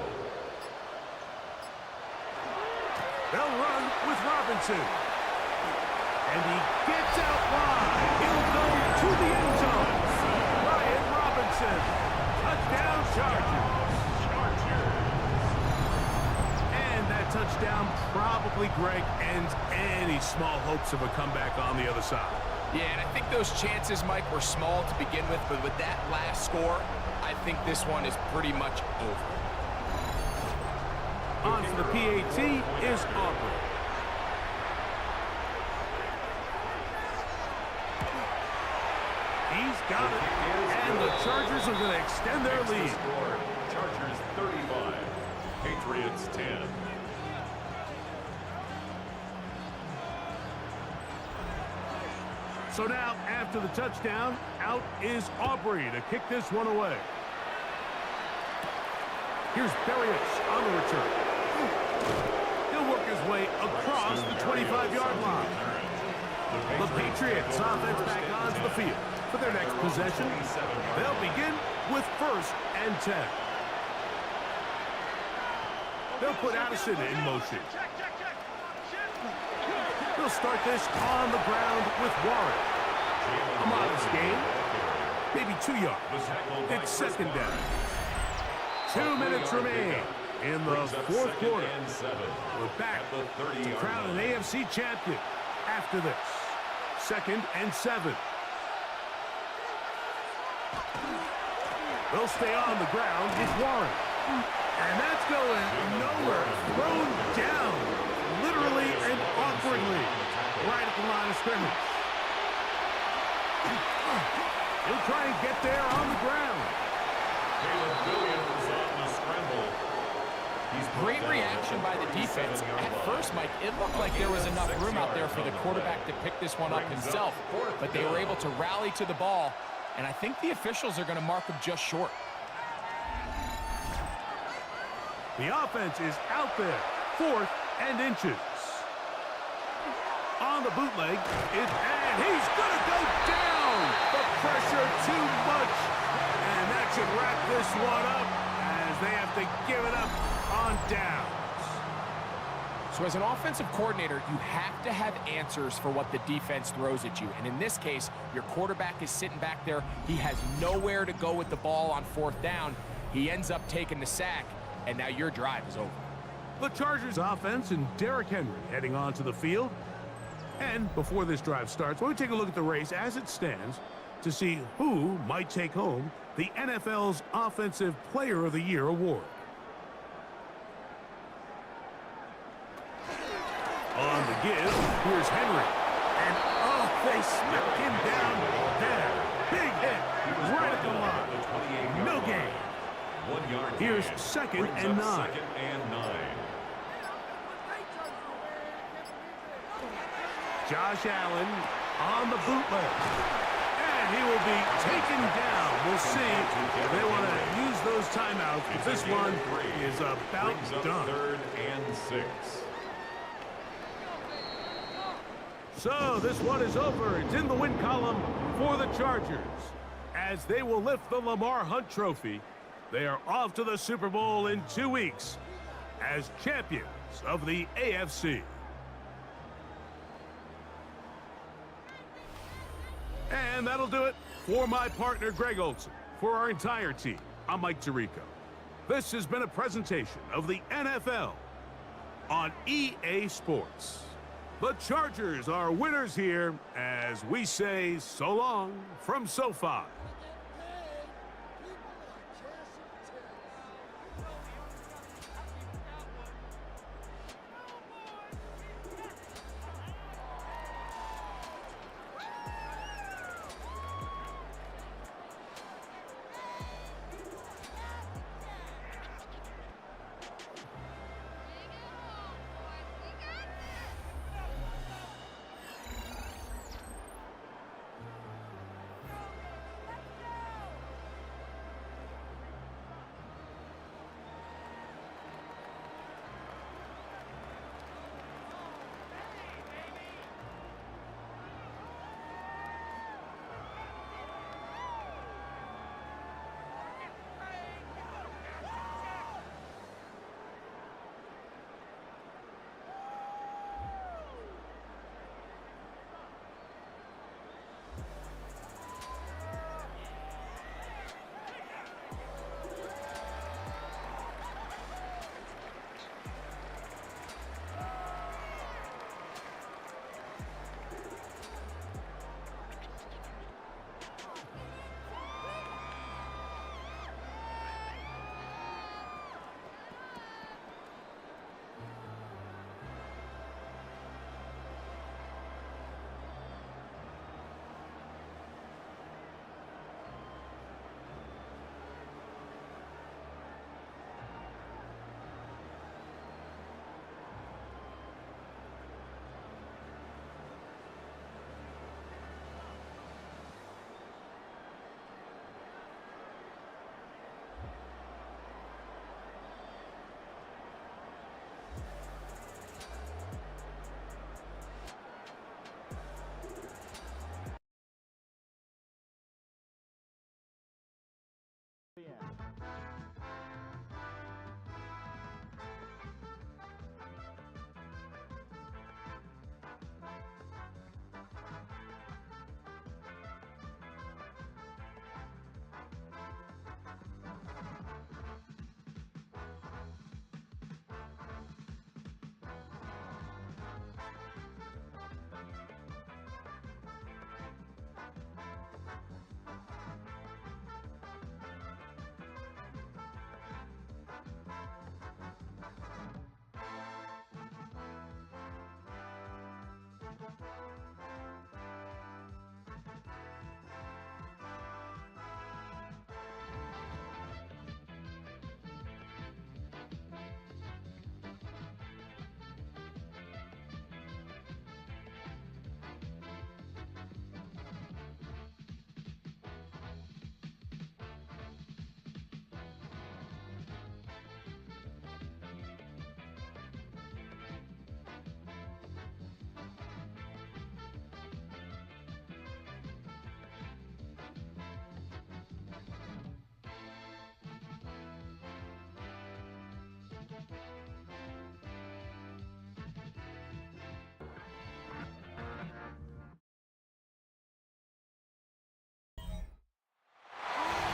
They'll run with Robinson. And he gets out wide. He'll go to the end zone. Ryan Robinson. Touchdown, Chargers. And that touchdown probably, Greg, ends any small hopes of a comeback on the other side. Yeah, and I think those chances, Mike, were small to begin with, but with that last score, I think this one is pretty much over. On for the PAT is Aubrey. He's got it, and the Chargers are going to extend their lead. Chargers 35, Patriots 10. So now, after the touchdown, out is Aubrey to kick this one away. Here's Berrios on the return. He'll work his way across the 25-yard line. The Patriots offense back onto the field. For their next possession, they'll begin with first and 10. They'll put Addison in motion. They'll start this on the ground with Warren. A modest gain, maybe 2 yards. It's second down. 2 minutes remain in the fourth quarter. We're back to crown an AFC champion after this. Second and 7. They'll stay on the ground with Warren. And that's going nowhere. Thrown down, literally and awkwardly, right at the line of scrimmage. He'll try and get there on the ground. Caleb Williams on the scramble. Great reaction by the defense. At first, Mike, it looked like there was enough room out there for the quarterback to pick this one up himself, but they were able to rally to the ball, and I think the officials are going to mark him just short. The offense is out there, 4th and inches. On the bootleg, and he's going to go down. The pressure too much, and that should wrap this one up as they have to give it up on downs. So as an offensive coordinator, you have to have answers for what the defense throws at you. And in this case, your quarterback is sitting back there. He has nowhere to go with the ball on 4th down. He ends up taking the sack, and now your drive is over. The Chargers offense and Derrick Henry heading onto the field. And before this drive starts, why don't we take a look at the race as it stands to see who might take home the NFL's Offensive Player of the Year award. On the give, here's Henry. And, oh, they smacked him down there. Big hit, right at the line. No gain. 1 yard. Here's second and 9. Second and 9. Josh Allen on the bootleg. And he will be taken down. We'll see if they want to use those timeouts. But this one is about done. 3rd and 6. So this one is over. It's in the win column for the Chargers as they will lift the Lamar Hunt Trophy. They are off to the Super Bowl in 2 weeks as champions of the AFC. And that'll do it for my partner, Greg Olson. For our entire team, I'm Mike Tirico. This has been a presentation of the NFL on EA Sports. The Chargers are winners here as we say so long from SoFi.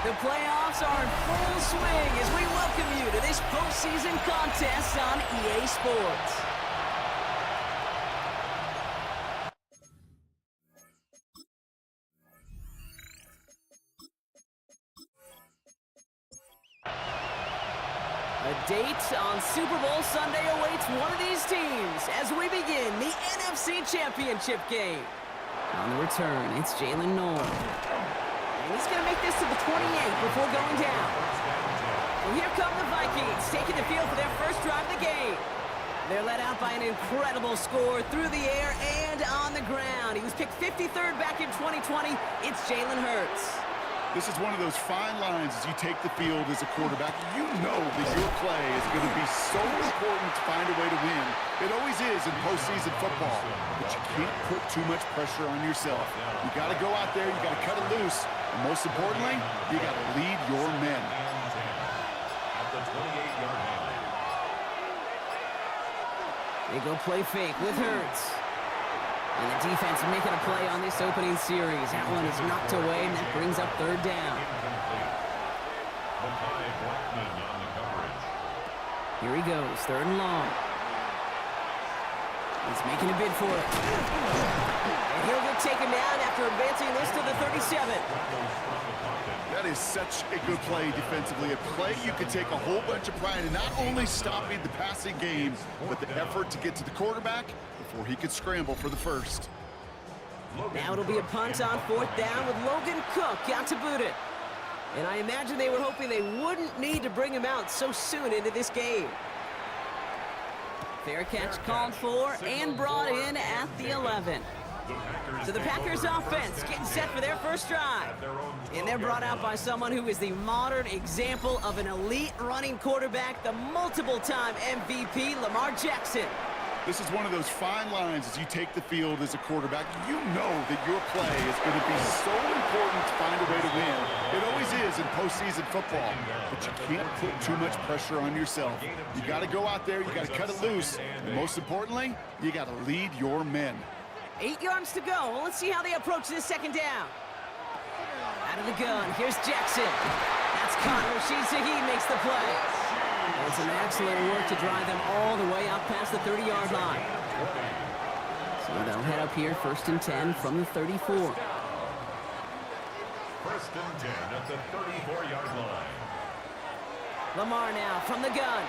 The playoffs are in full swing as we welcome you to this postseason contest on EA Sports. A date on Super Bowl Sunday awaits one of these teams as we begin the NFC Championship game. On the return, it's Jalen Noel. And he's going to make this to the 28 before going down. And here come the Vikings, taking the field for their first drive of the game. They're led out by an incredible score through the air and on the ground. He was picked 53rd back in 2020. It's Jalen Hurts. This is one of those fine lines as you take the field as a quarterback. You know that your play is going to be so important to find a way to win. It always is in postseason football, but you can't put too much pressure on yourself. You got to go out there, you got to cut it loose, and most importantly, you got to lead your men. At the 28-yard line. They go play fake with Hurts. And the defense making a play on this opening series. That one is knocked away, and that brings up third down. The 5 Blackman on the coverage. Here he goes, third and long. He's making a bid for it. And he'll get taken down after advancing this to the 37. That is such a good play defensively. A play you can take a whole bunch of pride in not only stopping the passing game, but the effort to get to the quarterback before he could scramble for the first. Now it'll be a punt on fourth down with Logan Cook out to boot it. And I imagine they were hoping they wouldn't need to bring him out so soon into this game. Fair catch called for and brought in at the 11. So the Packers offense getting set for their first drive. And they're brought out by someone who is the modern example of an elite running quarterback, the multiple-time MVP, Lamar Jackson. This is one of those fine lines as you take the field as a quarterback. You know that your play is going to be so important to find a way to win. It always is in postseason football, but you can't put too much pressure on yourself. You got to go out there, you got to cut it loose, and most importantly, you got to lead your men. 8 yards to go. Well, let's see how they approach this second down. Out of the gun, here's Jackson. That's Connor. He makes the play. And some excellent work to drive them all the way out past the 30-yard line. So they'll head up here, 1st and 10 from the 34. 1st and 10 at the 34-yard line. Lamar now from the gun.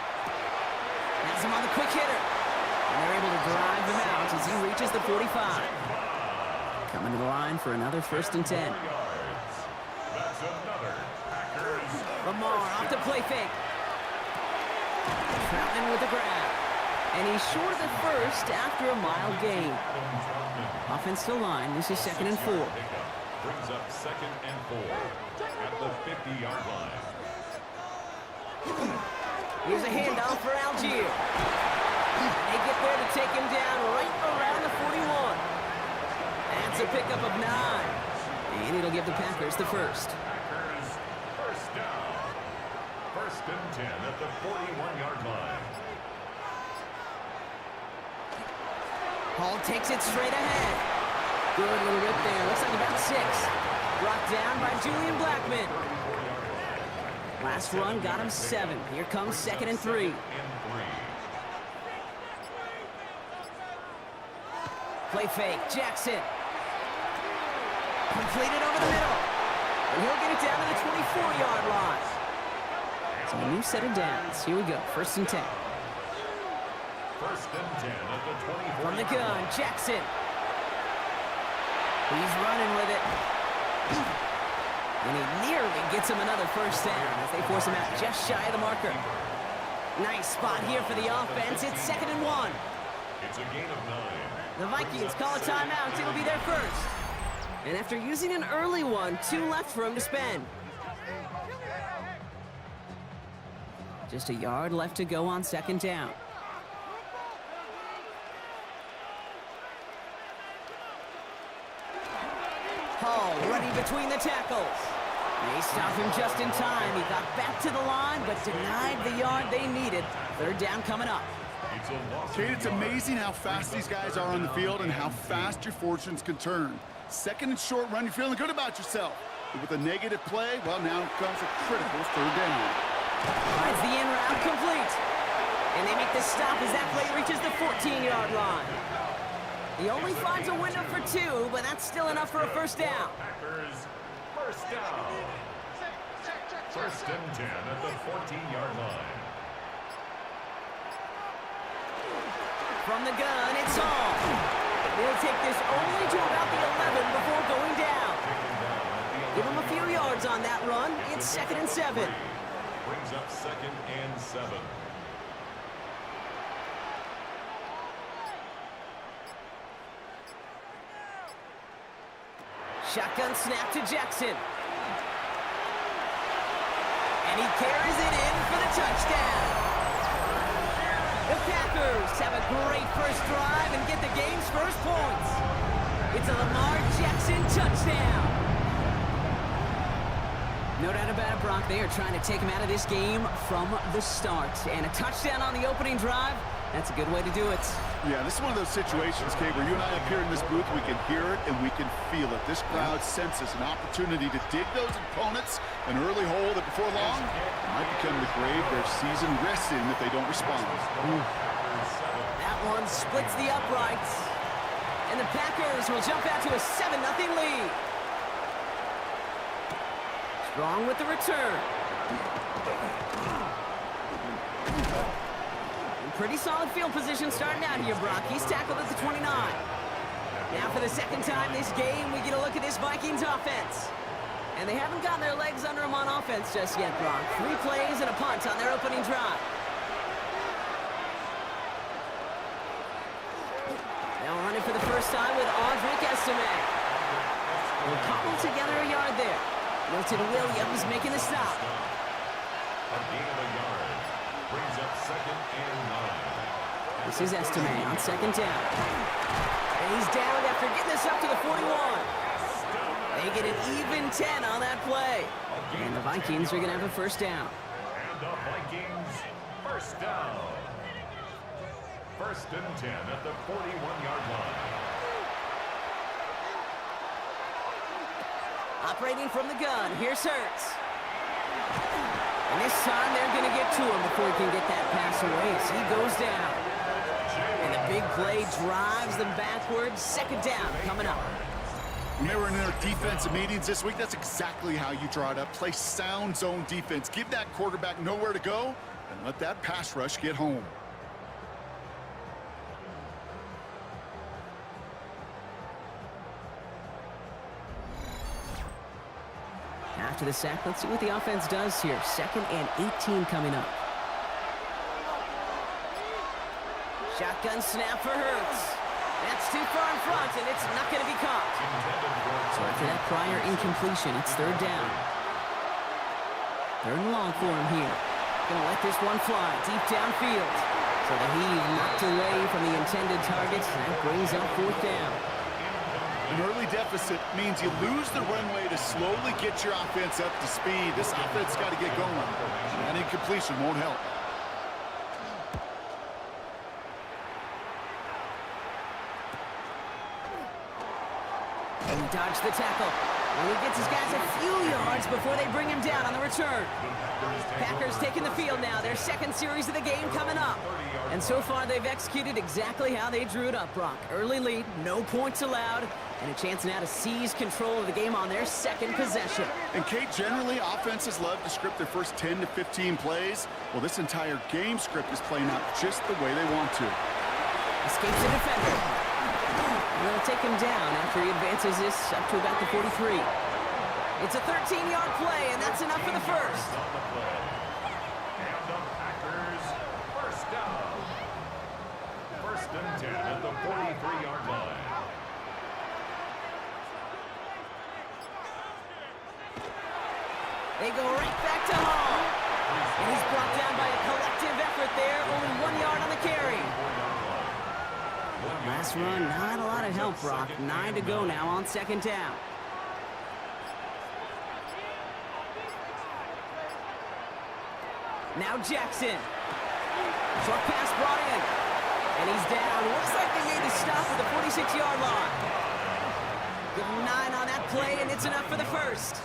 Has him on the quick hitter. And they're able to drive him out as he reaches the 45. Coming to the line for another 1st and 10. That's another Packers. Lamar off to play fake. Troutman with the grab. And he's short of the first after a mild gain. Offensive line, this is 2nd and 4. Brings up 2nd and 4 at the 50-yard line. Here's a handoff for Algier. They get there to take him down right around the 41. That's a pickup of 9. And it'll give the Packers the first. Packers, first down. 1st and 10 at the 41-yard line. Hall takes it straight ahead. Good little rip there. Looks like about 6. Brought down by Julian Blackman. Last run got him 7. Here comes 2nd and 3. Play fake. Jackson. Completed over the middle. And he'll get it down to the 24-yard line. So a new set of downs. Here we go. 1st and 10. 1st and 10 at the 24. From the gun, Jackson. He's running with it. And he nearly gets him another first down as they force him out just shy of the marker. Nice spot here for the offense. It's 2nd and 1. It's a gain of 9. The Vikings call a timeout. It'll be their first. And after using an early one, 2 left for him to spend. Just a yard left to go on 2nd down. Hall running between the tackles. They stop him just in time. He got back to the line, but denied the yard they needed. 3rd down coming up. Kate, it's amazing how fast these guys are on the field and how fast your fortunes can turn. 2nd and short run, you're feeling good about yourself. With a negative play, well, now comes a critical third down. Finds the in route complete. And they make the stop as that play reaches the 14-yard line. He only finds a window for 2, but that's still enough for a first down. Packers, first down. First and 10 at the 14-yard line. From the gun, it's Hall. They'll take this only to about the 11 before going down. Give him a few yards on that run. It's 2nd and 7. Brings up 2nd and 7. Shotgun snap to Jackson. And he carries it in for the touchdown. The Packers have a great first drive and get the game's first points. It's a Lamar Jackson touchdown. No doubt about it, Brock. They are trying to take him out of this game from the start. And a touchdown on the opening drive, that's a good way to do it. Yeah, this is one of those situations, Kate, where you and I up here in this booth, we can hear it and we can feel it. This crowd senses an opportunity to dig those opponents an early hole that before long might become the grave their season rests in if they don't respond. That one splits the uprights. And the Packers will jump out to a 7-0 lead. Strong with the return. Pretty solid field position starting out here, Brock. He's tackled at the 29. Now for the second time this game, we get a look at this Vikings offense. And they haven't gotten their legs under them on offense just yet, Brock. 3 plays and a punt on their opening drive. Now running for the first time with Audric Estime. We'll cobble together a yard there. Milton Williams making the stop. A gain of a yard. Brings up 2nd and 9. This is Estime on 2nd down. And he's down after getting this up to the 41. They get an even 10 on that play. And the Vikings are going to have a first down. And the Vikings, first down. First and 10 at the 41-yard line. Operating from the gun, here's Hurts. And this time they're going to get to him before he can get that pass away as he goes down. And the big play drives them backwards. 2nd down coming up. When they were in their defensive meetings this week, that's exactly how you draw it up. Play sound zone defense. Give that quarterback nowhere to go and let that pass rush get home. After the sack, let's see what the offense does here. 2nd and 18 coming up. Shotgun snap for Hurts. That's too far in front, and it's not going to be caught. So after that prior incompletion, it's 3rd down. 3rd and long for him here. Going to let this one fly deep downfield. So the heave knocked away from the intended target. That brings up 4th down. An early deficit means you lose the runway to slowly get your offense up to speed. This offense got to get going. That incompletion won't help. And he dodged the tackle. And he gets his guys a few yards before they bring him down on the return. Packers taking the field now. Their 2nd series of the game coming up. And so far, they've executed exactly how they drew it up, Brock. Early lead, no points allowed, and a chance now to seize control of the game on their 2nd possession. And Kate, generally, offenses love to script their first 10 to 15 plays. Well, this entire game script is playing out just the way they want to. Escapes the defender. And they'll take him down after he advances this up to about the 43. It's a 13-yard play, and that's enough for the first. And the Packers, first down. First and 10 at the 43-yard line. They go right back to Hall. And he's brought down by a collective effort there. Only 1 yard on the carry. Last run, not a lot of help, Brock. 9 to go now on 2nd down. Now Jackson. Short pass brought in. And he's down. Looks like they made the stop at the 46-yard line. Give him 9 on that play, and it's enough for the first.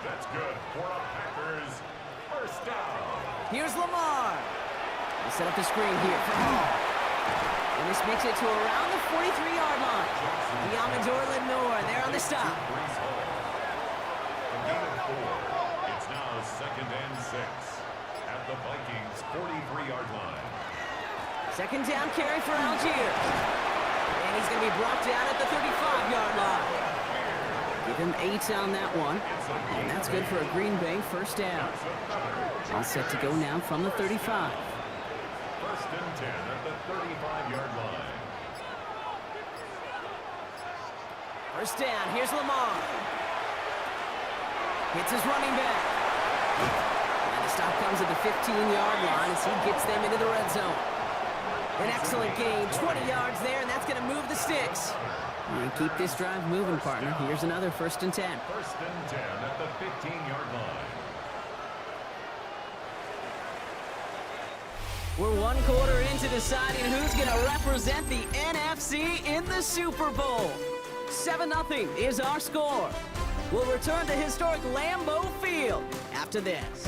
That's good for a Packers first down. Here's Lamar. They set up the screen here for Hall. And this makes it to around the 43-yard line. The Amador Lenore there on the stop. Brees Hall. A gain of 4. It's now 2nd and 6 at the Vikings' 43-yard line. Second down carry for Algier. And he's going to be brought down at the 35-yard line. Give him 8 on that one. And that's good for a Green Bay first down. All set to go now from the 35. 1st and 10 at the 35-yard line. First down, here's Lamar. Hits his running back. And the stop comes at the 15-yard line as he gets them into the red zone. An excellent gain, 20 yards there, and that's going to move the sticks. And keep this drive moving, partner. Here's another 1st and 10. 1st and 10 at the 15-yard line. We're 1 quarter into deciding who's going to represent the NFC in the Super Bowl. 7-0 is our score. We'll return to historic Lambeau Field after this.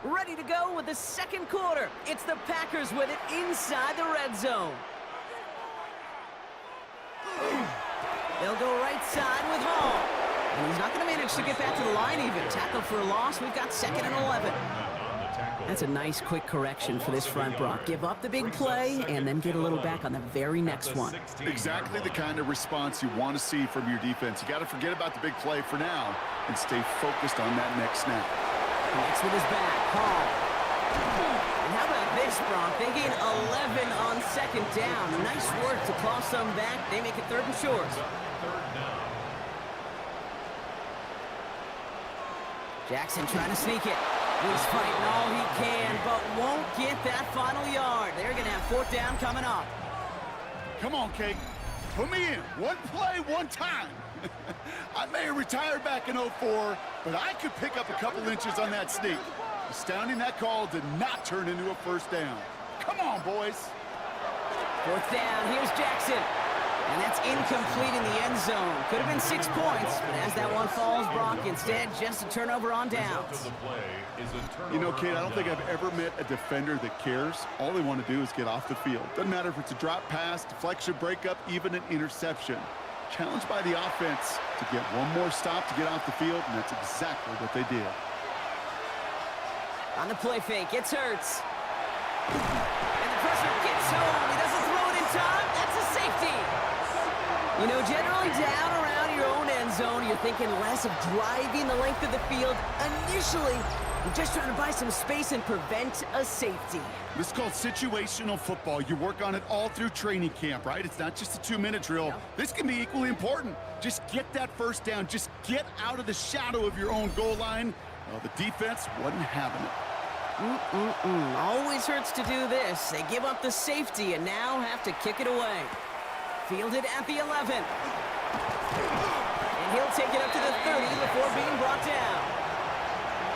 Ready to go with the second quarter. It's the Packers with it inside the red zone. They'll go right side with Hall. And he's not going to manage to get back to the line even. Tackle for a loss. We've got 2nd and 11. That's a nice quick correction for this front, Brock. Give up the big play and then get a little back on the very next one. Exactly the kind of response you want to see from your defense. You got to forget about the big play for now and stay focused on that next snap. Connects with his back. Hall. And how about this, Brock? They gain 11 on 2nd down. Nice work to claw some back. They make it 3rd and short. Jackson trying to sneak it. He's fighting all he can, but won't get that final yard. They're going to have 4th down coming up. Come on, Kate. Put me in. One play, one time. I may have retired back in 04, but I could pick up a couple inches on that sneak. Astounding that call did not turn into a 1st down. Come on, boys. 4th down. Here's Jackson. And that's incomplete in the end zone. Could have been 6 points, but as that one falls, Brock, instead, just a turnover on downs. You know, Kate, I don't think I've ever met a defender that cares. All they want to do is get off the field. Doesn't matter if it's a drop pass, deflection, breakup, even an interception. Challenged by the offense to get one more stop to get off the field, and that's exactly what they did. On the play fake, it's Hurts. And the pressure gets home. He doesn't throw it in time. That's a safety. You know, generally down around your own end zone, you're thinking less of driving the length of the field. Initially, you're just trying to buy some space and prevent a safety. This is called situational football. You work on it all through training camp, right? It's not just a 2-minute drill. Yeah. This can be equally important. Just get that 1st down. Just get out of the shadow of your own goal line. Well, the defense wasn't having it. Always hurts to do this. They give up the safety and now have to kick it away. Fielded at the 11. And he'll take it up to the 30 before being brought down.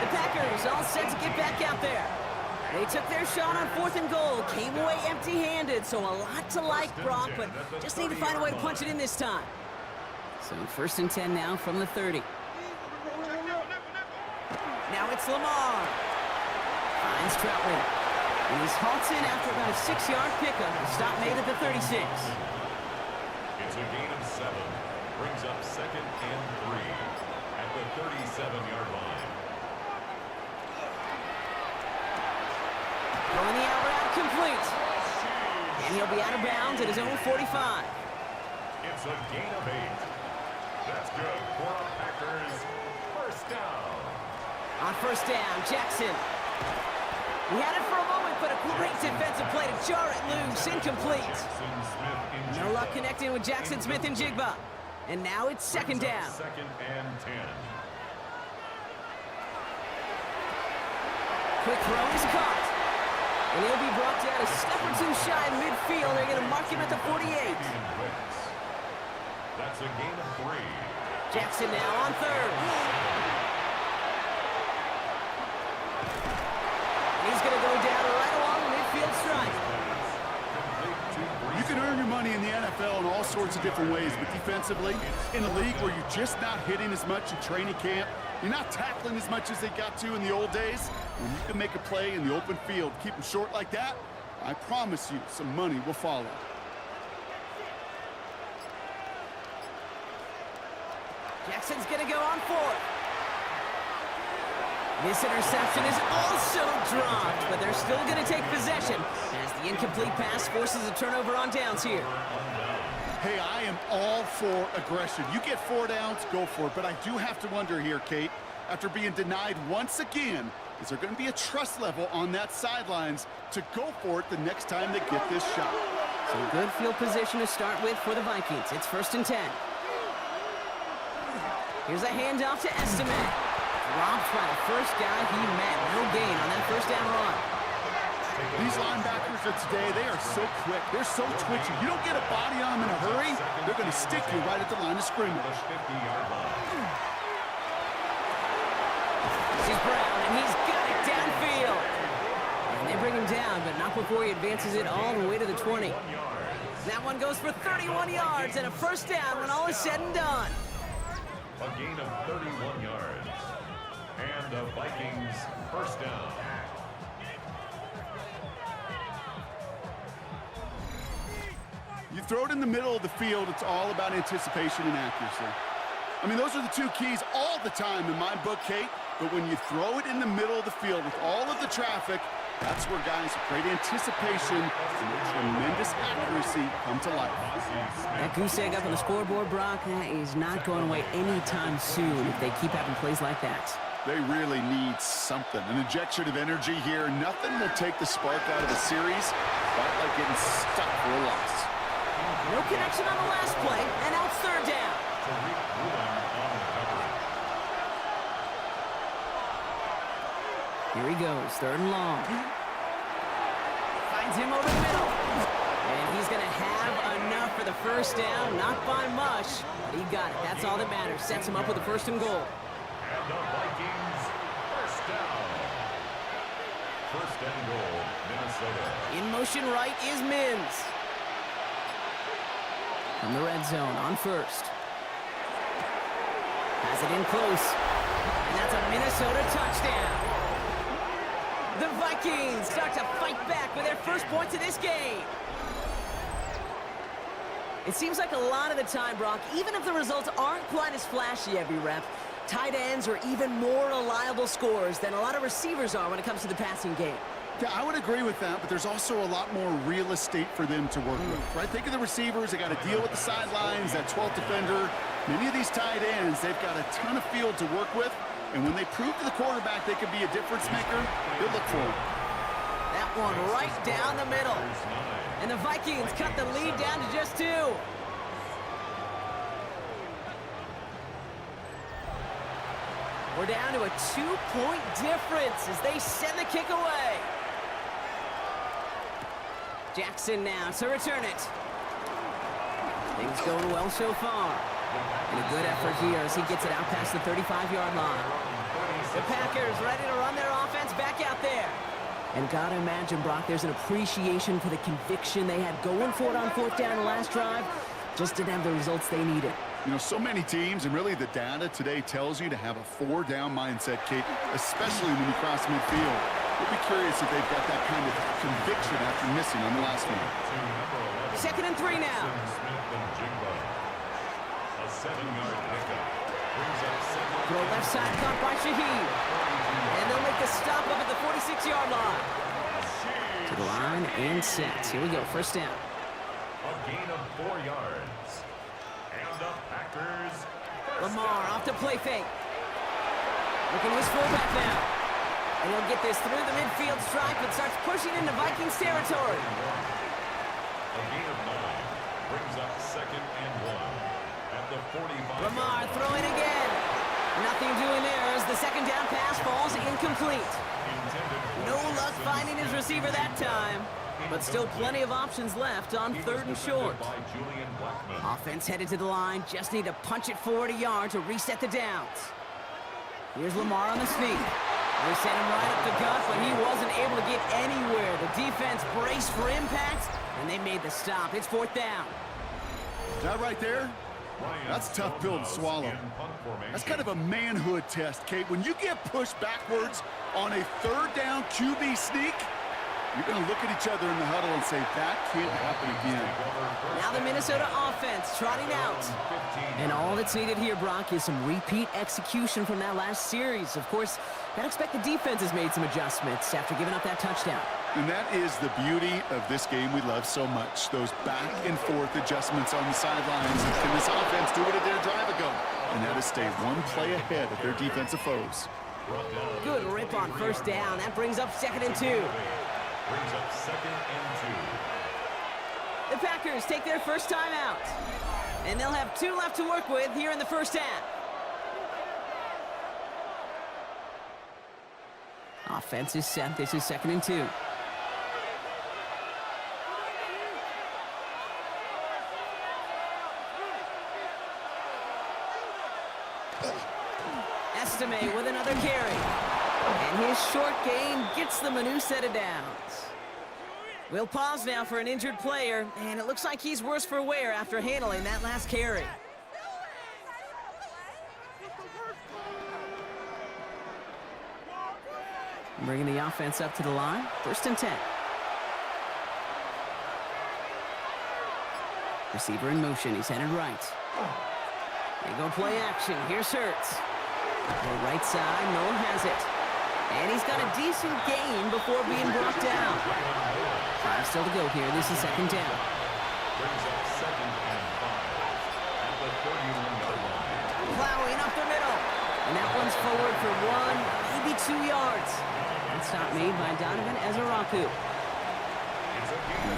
The Packers all set to get back out there. They took their shot on 4th and goal, came away empty-handed, so a lot to like, Brock, but just need to find a way to punch it in this time. So 1st and 10 now from the 30. Now it's Lamar. Finds Troutman. And he's halted after about a 6-yard pickup. The stop made at the 36. It's a gain of 7. Brings up 2nd and 3 at the 37-yard line. Going the out route complete. And he'll be out of bounds at his own 45. It's a gain of 8. That's good for a Packers first down. On 1st down, Jackson. He had it for a moment, but a great defensive play to jar it loose. Incomplete. No luck connecting with Jackson Smith and Jigba. And now it's 2nd down. 2nd and 10. Quick throw is caught. And he'll be brought down a step or 2 shy of midfield. They're going to mark him at the 48. That's a gain of 3. Jackson now on 3rd. He's going to go down right along the midfield stripe. You can can earn your money in the NFL in all sorts of different ways, but defensively, in a league where you're just not hitting as much in training camp, you're not tackling as much as they got to in the old days, when you can make a play in the open field, keep them short like that, I promise you some money will follow. Jackson's going to go on fourth. This interception is also dropped, but they're still going to take possession as the incomplete pass forces a turnover on downs here. Hey, I am all for aggression. You get 4 downs, go for it. But I do have to wonder here, Kate, after being denied once again, is there going to be a trust level on that sidelines to go for it the next time they get this shot? So good field position to start with for the Vikings. It's 1st and 10. Here's a handoff to Estimate. Dropped by the first guy he met. No gain on that first down run. These linebackers of today, they are so quick. They're so twitchy. You don't get a body on them in a hurry, they're going to stick you right at the line of scrimmage. This is Brown, and he's got it downfield. And they bring him down, but not before he advances it all the way to the 20. That one goes for 31 yards and a first down when all is said and done. A gain of 31 yards. And the Vikings first down. You throw it in the middle of the field, it's all about anticipation and accuracy. I mean, those are the 2 keys all the time in my book, Kate. But when you throw it in the middle of the field with all of the traffic, that's where guys with great anticipation and tremendous accuracy come to life. That goose egg up on the scoreboard, Brock, that is not going away anytime soon if they keep having plays like that. They really need something, an injection of energy here. Nothing will take the spark out of the series quite like getting stuck for a loss. No connection on the last play, and now it's 3rd down. Here he goes, 3rd and long. Finds him over the middle. And he's going to have enough for the first down. Not by much, but he got it. That's all that matters. Sets him up with a 1st and goal. And the Vikings first down. 1st and goal, Minnesota. In motion right is Mims. From the red zone on 1st. Has it in close. And that's a Minnesota touchdown. The Vikings start to fight back with their first points of this game. It seems like a lot of the time, Brock, even if the results aren't quite as flashy every rep, tight ends are even more reliable scorers than a lot of receivers are when it comes to the passing game. Yeah, I would agree with that, but there's also a lot more real estate for them to work with, right? Think of the receivers. They got to deal with the sidelines, that 12th defender. Many of these tight ends, they've got a ton of field to work with, and when they prove to the quarterback they could be a difference maker, they'll look for him. That one right down the middle. And the Vikings cut the lead down to just 2. We're down to a 2-point difference as they send the kick away. Jackson now to return it. Things going well so far. And a good effort here as he gets it out past the 35-yard line. The Packers ready to run their offense back out there. And gotta imagine, Brock, there's an appreciation for the conviction they had going for it on 4th down the last drive. Just didn't have the results they needed. You know, so many teams, and really the data today tells you to have a 4-down mindset, Kate, especially when you cross midfield. We'll be curious if they've got that kind of conviction after missing on the last one. 2nd and 3 now. A 7-yard pickup. Brings up 2nd. Throw left side caught by Shaheed. And they'll make the stop up at the 46-yard line. To the line and set. Here we go, 1st down. A gain of 4 yards. And the Packers first Lamar down. off to play fake. Looking to his fullback now. And he'll get this through the midfield stripe and starts pushing into Vikings territory. A gain of 9. Brings up 2nd and 1. At the 45. Lamar throwing again. Nothing doing there as the 2nd down pass falls incomplete. No luck finding his receiver that time. But still plenty of options left on 3rd and short. Offense headed to the line. Just need to punch it forward a yard to reset the downs. Here's Lamar on the sneak. They sent him right up the gut, but he wasn't able to get anywhere. The defense braced for impact, And they made the stop. It's 4th down. That right there, that's a tough pill to swallow. That's kind of a manhood test, Kate. When you get pushed backwards on a 3rd down QB sneak, you're going to look at each other in the huddle and say, that can't happen again. Now the Minnesota offense trotting out. And all that's needed here, Brock, is some repeat execution from that last series. Of course, I'd expect the defense has made some adjustments after giving up that touchdown. And that is the beauty of this game we love so much. Those back and forth adjustments on the sidelines. Can this offense do what it did a drive ago? And that is stay one play ahead of their defensive foes. Good rip on 1st down. That brings up 2nd and 2. Brings up 2nd and 2. The Packers take their first time out. And they'll have 2 left to work with here in the first half. Offense is set. This is 2nd and 2. Estime with another carry. And his short gain gets them a new set of downs. We'll pause now for an injured player, and it looks like he's worse for wear after handling that last carry. Bringing the offense up to the line. 1st and 10. Receiver in motion. He's headed right. They go play action. Here's Hurts. The right side. No one has it. And he's got a decent gain before being brought down. 5 still to go here. This is 2nd down. Brings up 2nd and 5 at the 31-yard line. Plowing up the middle. And that one's forward for 1, maybe 2 yards. And stop made by Donovan Ezeraku.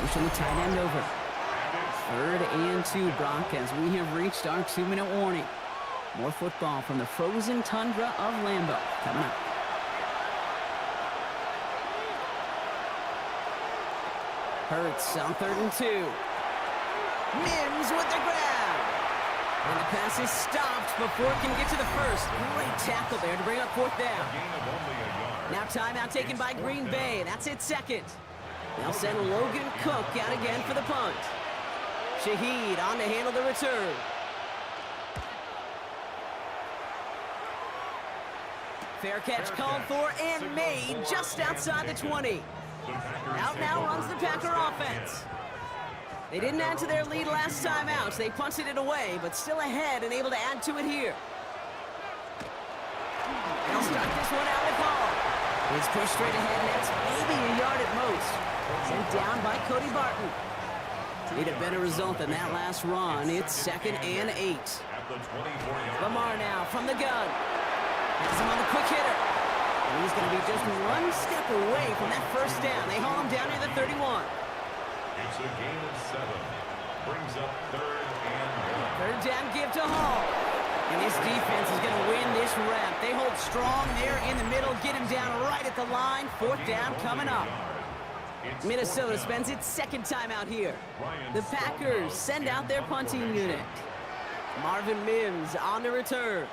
Pushing the tight end over. 3rd and 2, Brock, as we have reached our 2-minute warning. More football from the frozen tundra of Lambeau coming up. Hurts on 3rd and 2. Mims with the grab. And the pass is stopped before it can get to the first. Great tackle there to bring up 4th down. Now timeout taken by Green Bay. That's it 2nd. They'll send Logan Cook out again for the punt. Shaheed on to handle the return. Fair catch called for and made just outside the 20. Out now runs the Packer offense. They didn't add to their lead last time out. They punted it away, but still ahead and able to add to it here. They'll start this one out with Hall. It's pushed straight ahead, and that's maybe a yard at most. Sent down by Cody Barton. Need a better result than that last run. It's 2nd and 8. Lamar now from the gun. Has him on the quick hitter. And he's going to be just 1 step away from that first down. They haul him down near the 31. It's a gain of 7. Brings up 3rd and 1. 3rd down give to Hall. And this defense is going to win this rep. They hold strong there in the middle. Get him down right at the line. 4th down coming up. Minnesota spends its 2nd time out here. The Packers send out their punting unit. Marvin Mims on the return.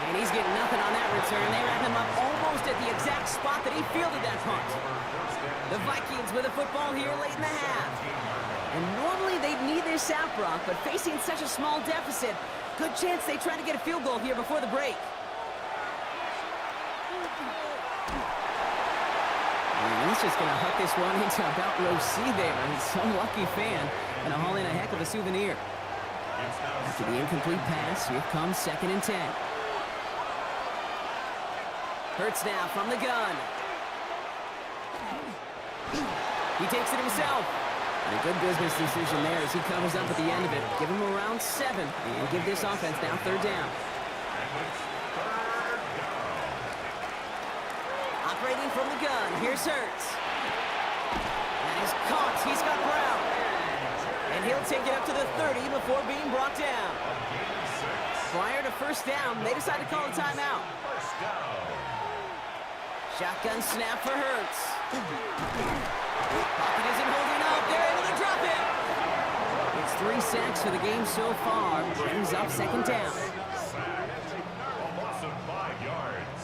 And he's getting nothing on that return. They wrap him up almost at the exact spot that he fielded that punt. The Vikings with the football here late in the half. And normally they'd need this out, Brock, but facing such a small deficit, good chance they try to get a field goal here before the break. And he's just going to huck this one into about row C there. And some lucky fan going to haul in a heck of a souvenir. After the incomplete pass, here comes 2nd and 10. Hurts now from the gun. He takes it himself. And a good business decision there as he covers up at the end of it. Give him around 7 and give this offense now 3rd down. Operating from the gun, here's Hurts. And he's caught, he's got Brown. And he'll take it up to the 30 before being brought down. Prior to 1st down, they decide to call a timeout. Shotgun snap for Hurts. Pocket isn't holding up. They're able to drop it. It's 3 sacks for the game so far. Brings up 2nd down. A loss of 5 yards.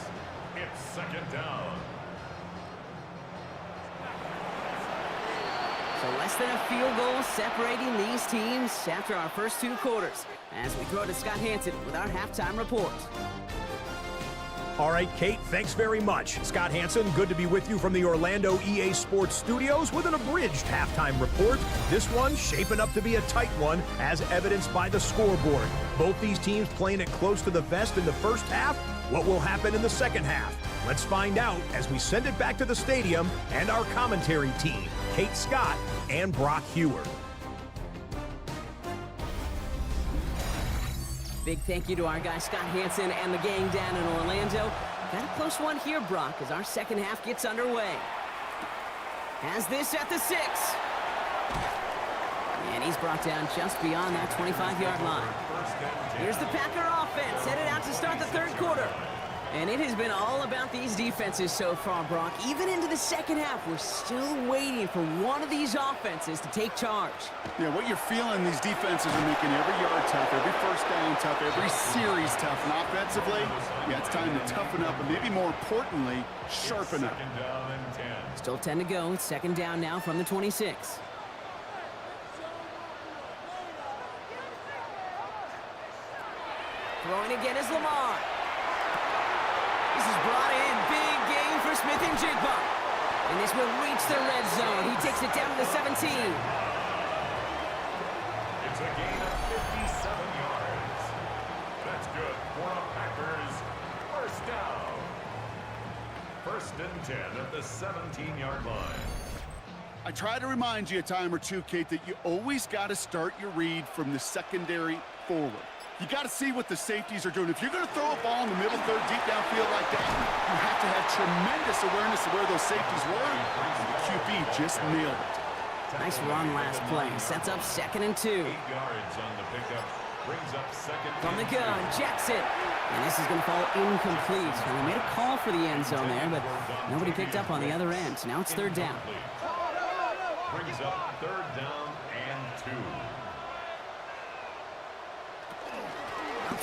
Less than a field goal separating these teams after our first 2 quarters. As we throw to Scott Hansen with our halftime report. All right, Kate, thanks very much. Scott Hansen, good to be with you from the Orlando EA Sports Studios with an abridged halftime report. This one shaping up to be a tight one, as evidenced by the scoreboard. Both these teams playing it close to the vest in the first half. What will happen in the second half? Let's find out as we send it back to the stadium and our commentary team, Kate Scott and Brock Hewer. Big thank you to our guy Scott Hansen and the gang down in Orlando. Got a close one here, Brock, as our second half gets underway. Has this at the 6. And he's brought down just beyond that 25-yard line. Here's the Packer offense headed out to start the third quarter. And it has been all about these defenses so far, Brock. Even into the second half, we're still waiting for one of these offenses to take charge. Yeah, what you're feeling, these defenses are making every yard tough, every first down tough, every series tough. And offensively, yeah, it's time to toughen up, and maybe more importantly, sharpen up. Still 10 to go. It's second down now from the 26. Throwing again is Lamar. This is brought in. Big gain for Smith and Jigba. And this will reach the red zone. He takes it down to the 17. It's a gain of 57 yards. That's good for the Packers. First down. First and 10 at the 17-yard line. I try to remind you a time or two, Kate, that you always got to start your read from the secondary forward. You got to see what the safeties are doing. If you're going to throw a ball in the middle third, deep downfield like that, you have to have tremendous awareness of where those safeties were. And the QB just nailed it. Nice run last play. Sets up second and 2. 8 yards on the pickup. Brings up second. From the gun, Jackson. And this is going to fall incomplete. And they made a call for the end zone there, but nobody picked up on the other end. So now it's third down. Brings up third down and 2.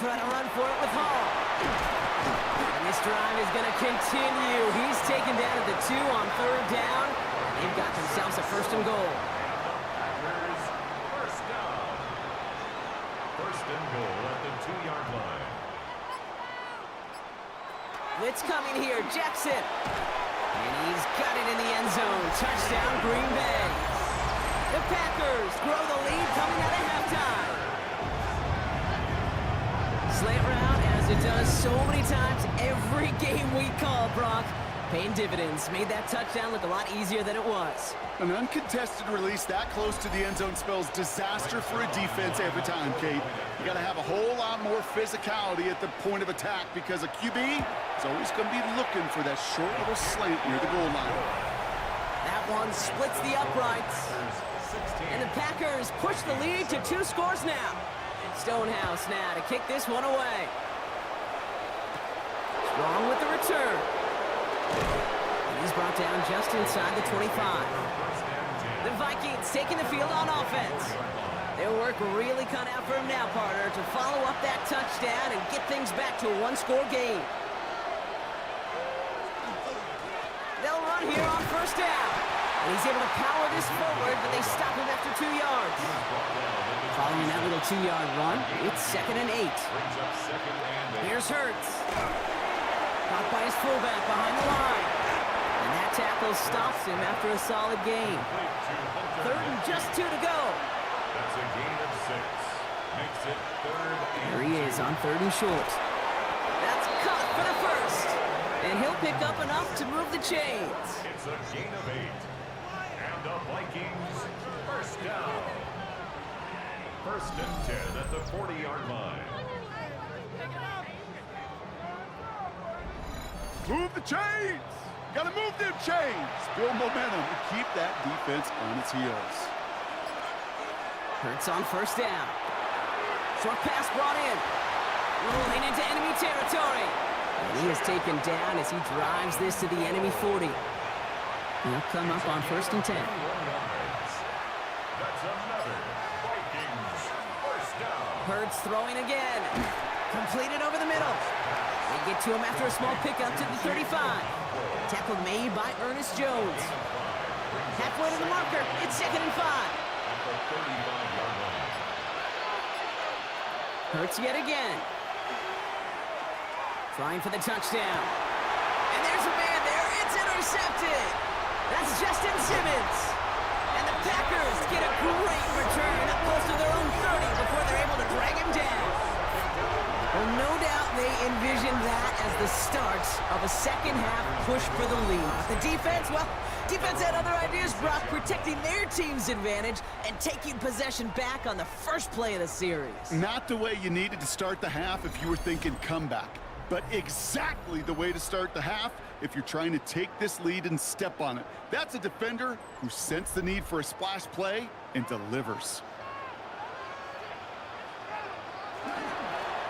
Trying to run for it with Hall. And this drive is going to continue. He's taken down at the 2 on third down. They've got themselves a first and goal. First down. First and goal at the 2-yard line. Blitz coming here. Jackson. And he's got it in the end zone. Touchdown, Green Bay. The Packers grow the lead coming out of halftime. Slant route, as it does so many times every game we call, Brock. Paying dividends. Made that touchdown look a lot easier than it was. An uncontested release that close to the end zone spells disaster for a defense every time, Kate. You got to have a whole lot more physicality at the point of attack because a QB is always going to be looking for that short little slant near the goal line. That one splits the uprights. And the Packers push the lead to 2 scores now. Stonehouse now to kick this one away. Strong with the return. And he's brought down just inside the 25. The Vikings taking the field on offense. Their work really cut out for him now, partner, to follow up that touchdown and get things back to a 1-score game. They'll run here on first down. And he's able to power this forward, but they stop him after 2 yards. Following that little 2-yard run, it's second and 8. Here's Hurts. Caught by his fullback behind the line. And that tackle stops him after a solid gain. Third and just 2 to go. That's a gain of 6. Makes it third and Here he is on third and short. That's caught for the first. And he'll pick up enough to move the chains. It's a gain of 8. And the Vikings first down. First and 10 at the 40-yard line. Move the chains! Got to move them chains! Build momentum and keep that defense on its heels. Hurts on first down. Short pass brought in. Rolling into enemy territory. And he is taken down as he drives this to the enemy 40. He'll come up on first and 10. That's another Vikings first down. Hurts throwing again. Completed over the middle. They get to him after a small pickup to the 35. Tackle made by Ernest Jones. Halfway to the marker. It's 2nd and 5. At the 35-yard line. Hurts yet again. Trying for the touchdown. And there's a man there. It's intercepted. That's Justin Simmons. And the Packers get a great return up close to their own 30 before they're able to drag him down. Well, no doubt they envisioned that as the start of a second-half push for the lead. But the defense, well, defense had other ideas, Brock, protecting their team's advantage and taking possession back on the first play of the series. Not the way you needed to start the half if you were thinking comeback, but exactly the way to start the half if you're trying to take this lead and step on it. That's a defender who sensed the need for a splash play and delivers.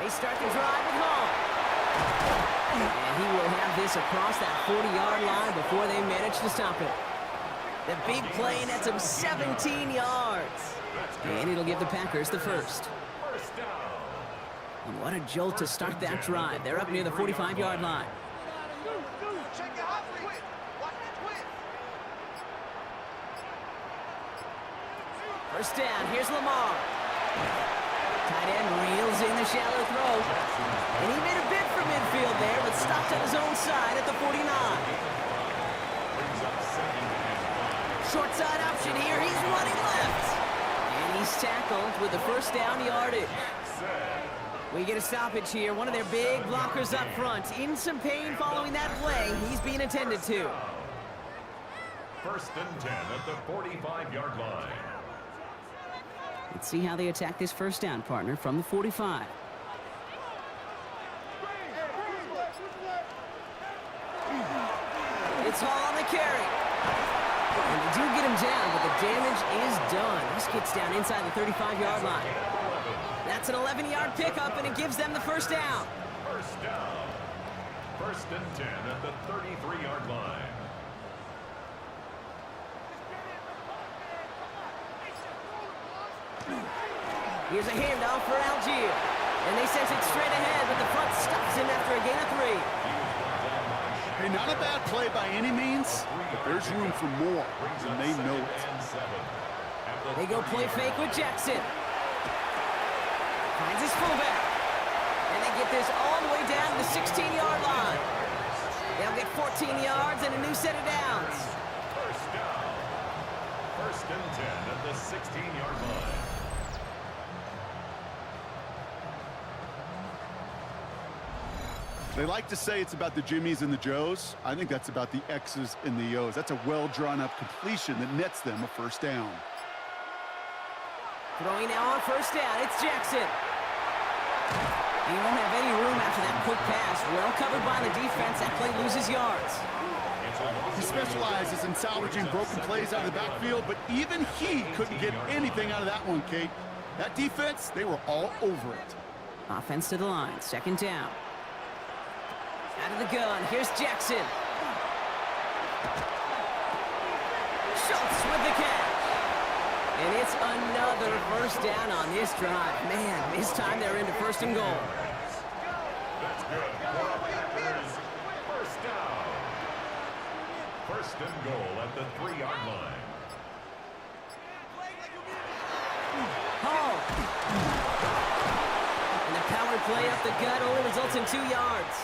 They start the drive at home. And he will have this across that 40-yard line before they manage to stop it. The big play nets him 17 yards. And it'll give the Packers the first. And what a jolt to start that drive. They're up near the 45-yard line. First down, here's Lamar. Tight end reels in the shallow throw. And he made a bid for midfield there, but stopped on his own side at the 49. Short side option here, he's running left. And he's tackled with the first down yardage. We get a stoppage here. One of their big blockers up front. In some pain following that play. He's being attended to. 1st and 10 at the 45-yard line. Let's see how they attack this first down, partner, from the 45. It's Hall on the carry. And they do get him down, but the damage is done. This gets down inside the 35-yard line. That's an 11-yard pickup, and it gives them the first down. First down. 1st and 10 at the 33-yard line. Here's a handoff for Algier. And they sense it straight ahead, but the front stops him after a gain of 3. Hey, not a bad play by any means, but there's room for more, and they know it. They go play fake with Jackson. Finds his fullback. And they get this all the way down to the 16-yard line. They'll get 14 yards and a new set of downs. First down. 1st and 10 at the 16-yard line. They like to say it's about the Jimmies and the Joes. I think that's about the X's and the O's. That's a well-drawn-up completion that nets them a first down. Throwing now on first down, it's Jackson. He won't have any room after that quick pass. Well covered by the defense. That play loses yards. He specializes in salvaging broken plays out of the backfield, but even he couldn't get anything out of that one, Kate. That defense, they were all over it. Offense to the line, 2nd down. Out of the gun, here's Jackson. Schultz with the catch. And it's another first down on this drive. Man, this time they're into 1st and goal. That's good. First down. 1st and goal at the 3-yard line. Hall. And the power play up the gut only results in 2 yards.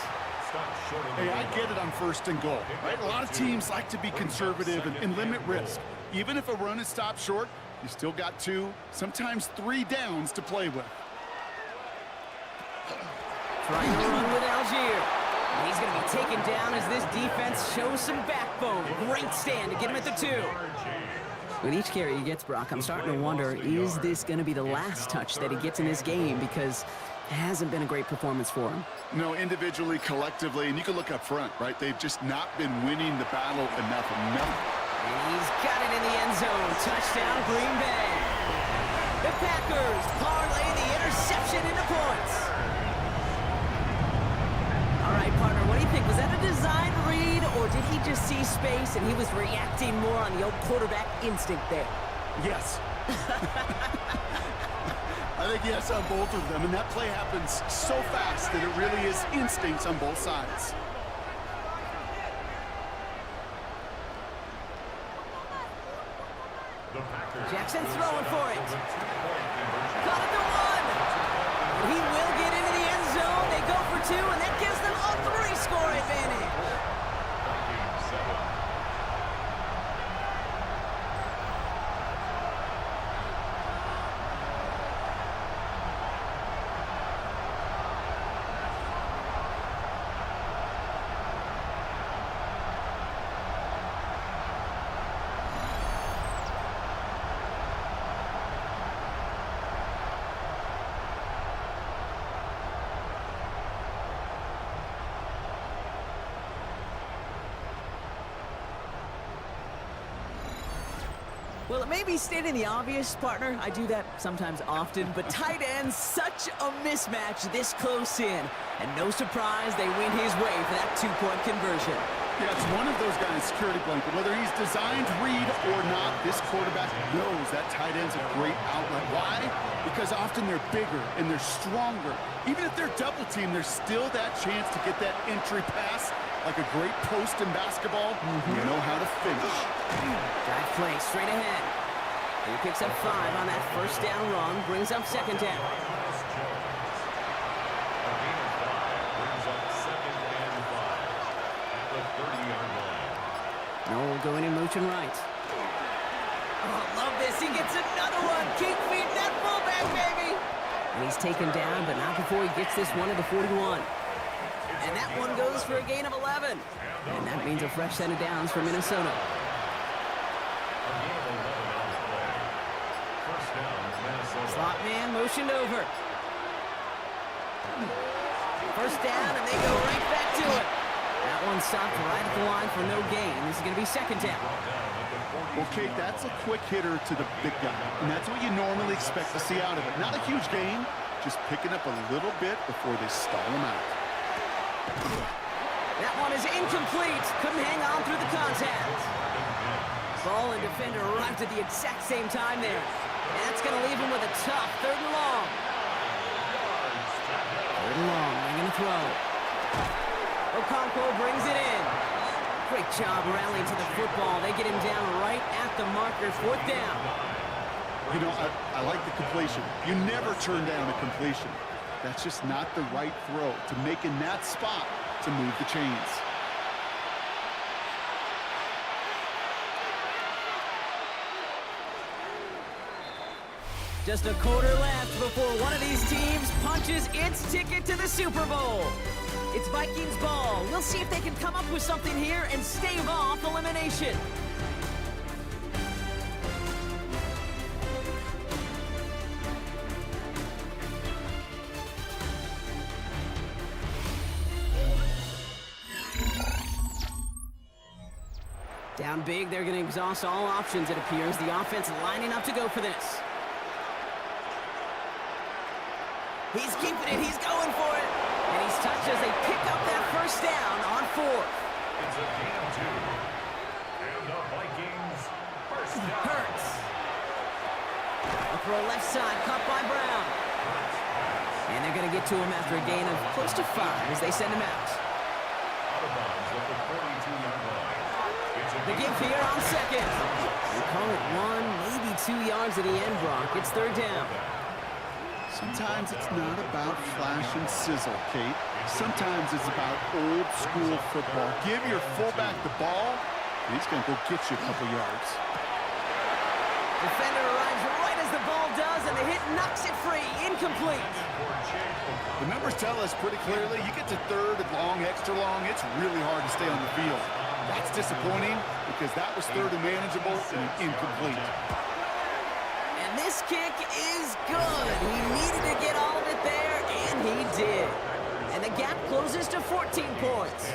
Hey, I get it on 1st and goal, right? A lot of teams like to be conservative and limit risk. Even if a run is stopped short, you still got 2, sometimes 3 downs to play with. Trying to run with Algier. And he's going to be taken down as this defense shows some backbone. Great stand to get him at the 2. With each carry he gets, Brock, I'm starting to wonder, is this going to be the last touch that he gets in this game? Because it hasn't been a great performance for him. No, individually, collectively, and you can look up front, right? They've just not been winning the battle enough. And he's got it in the end zone. Touchdown, Green Bay. The Packers parlay the interception into points. All right, partner, what do you think? Was that a design read, or did he just see space and he was reacting more on the old quarterback instinct there? Yes. I think yes on both of them, and that play happens so fast that it really is instincts on both sides. Jackson throwing for it. Caught at the 1. And he will get into the end zone. They go for 2, and that gives them a 3-score advantage. Well, it may be stating the obvious, partner. I do that sometimes often, but tight ends, such a mismatch this close in. And no surprise, they win his way for that 2-point conversion. Yeah, it's one of those guys' security blanket. Whether he's designed read or not, this quarterback knows that tight end's a great outlet. Why? Because often they're bigger and they're stronger. Even if they're double teamed, there's still that chance to get that entry pass. Like a great post in basketball, you know how to finish. Drive play straight ahead. He picks up 5 on that first down run, brings up second down. Noel going in motion right. Oh, love this. He gets another one. Keep feeding that fullback, baby. And he's taken down, but not before he gets this one to the 41. And that one goes for a gain of 11. And that means a fresh set of downs for Minnesota. Slot man motioned over. First down, and they go right back to it. That one stopped right at the line for no gain. This is going to be second down. Well, Kate, that's a quick hitter to the big guy. And that's what you normally expect to see out of it. Not a huge gain, just picking up a little bit before they stall him out. That one is incomplete. Couldn't hang on through the contact. Ball and defender arrived at the exact same time there. And that's going to leave him with a tough 3rd and long. 3rd and long, they're going to throw. Okonkwo brings it in. Great job rallying to the football. They get him down right at the marker, 4th down. You know, I like the completion. You never turn down a completion. That's just not the right throw to make in that spot to move the chains. Just a quarter left before one of these teams punches its ticket to the Super Bowl. It's Vikings ball. We'll see if they can come up with something here and stave off elimination. Down big, they're going to exhaust all options, it appears. The offense lining up to go for this. He's keeping it, he's going for it. And he's touched as they pick up that first down on 4th. It's a gain of 2. And the Vikings first down. Hurts. A throw left side, caught by Brown. And they're going to get to him after a gain of close to 5 as they send him out. Out of bounds at the 42-yard line. The give here on second. We call it 1, maybe 2 yards at the end, Brock. It's 3rd down. Sometimes it's not about flash and sizzle, Kate. Sometimes it's about old school football. Give your fullback the ball, and he's going to go get you a couple yards. Defender arrives right as the ball does, and the hit knocks it free. Incomplete. The numbers tell us pretty clearly, you get to 3rd and long, extra long, it's really hard to stay on the field. That's disappointing because that was 3rd and manageable and incomplete. And this kick is good. He needed to get all of it there, and he did. And the gap closes to 14 points.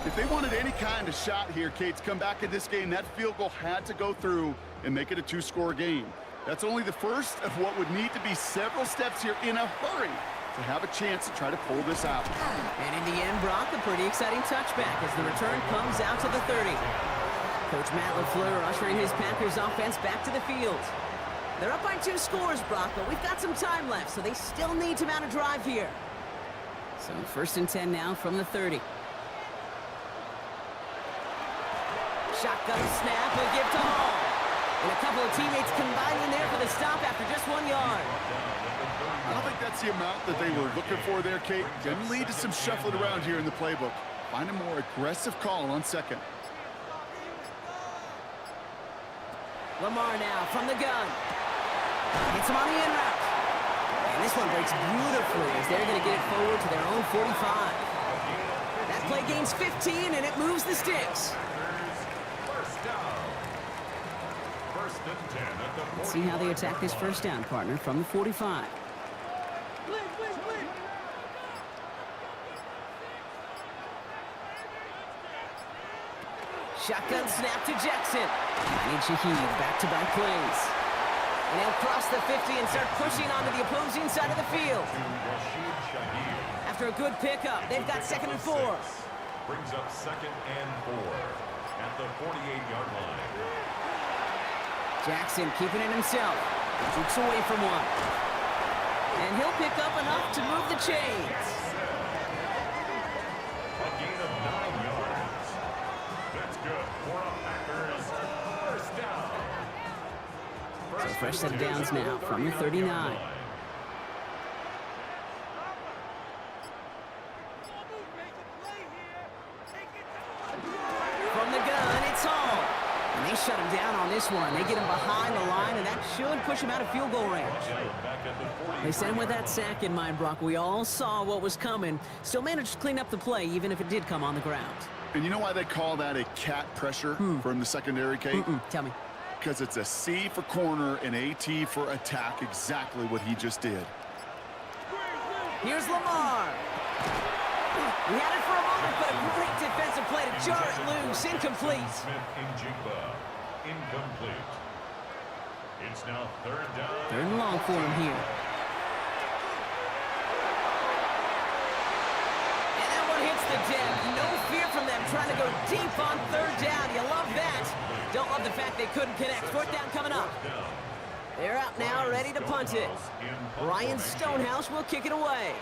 If they wanted any kind of shot here, Kate, to come back in this game, that field goal had to go through and make it a 2-score game. That's only the first of what would need to be several steps here in a hurry to have a chance to try to pull this out. And in the end, Brock, a pretty exciting touchback as the return comes out to the 30. Coach Matt LaFleur ushering his Packers offense back to the field. They're up by 2 scores, Brock, but we've got some time left, so they still need to mount a drive here. So 1st and 10 now from the 30. Shotgun snap, a give to Hall. And a couple of teammates combining there for the stop after just 1 yard. I don't think that's the amount that they were looking for there, Kate. Can lead to some shuffling around here in the playbook. Find a more aggressive call on second. Lamar now from the gun. Hits him on the in route. And this one breaks beautifully as they're going to get it forward to their own 45. That play gains 15, and it moves the sticks. First down. First and 10 at the 40. Let's see how they attack this first down, partner, from the 45. Shotgun snap to Jackson. And Shaheed back-to-back plays. And he'll cross the 50 and start pushing onto the opposing side of the field. After a good pickup, they've got 2nd and 4. Brings up 2nd and 4 at the 48-yard line. Jackson keeping it himself. Jukes away from one. And he'll pick up enough to move the chains. A gain of 9 yards. That's good for a Packers first down. So fresh set of downs now from the 39. From the gun, it's all. And they shut him down on this one. They get him behind the line, and that should push him out of field goal range. They sent him with that sack in mind, Brock. We all saw what was coming. Still managed to clean up the play, even if it did come on the ground. And you know why they call that a cat pressure from the secondary, Kate? Tell me. Because it's a C for corner and a T for attack, exactly what he just did. Here's Lamar. He had it for a moment, but a great defensive play to jar it loose. Incomplete. Incomplete. It's now 3rd down. 3rd and long for him here. And that one hits the deck. No fear from them trying to go deep on 3rd down. You love that. Don't love the fact they couldn't connect. 4th down coming up. They're out now, ready to punt it. Ryan Stonehouse will kick it away.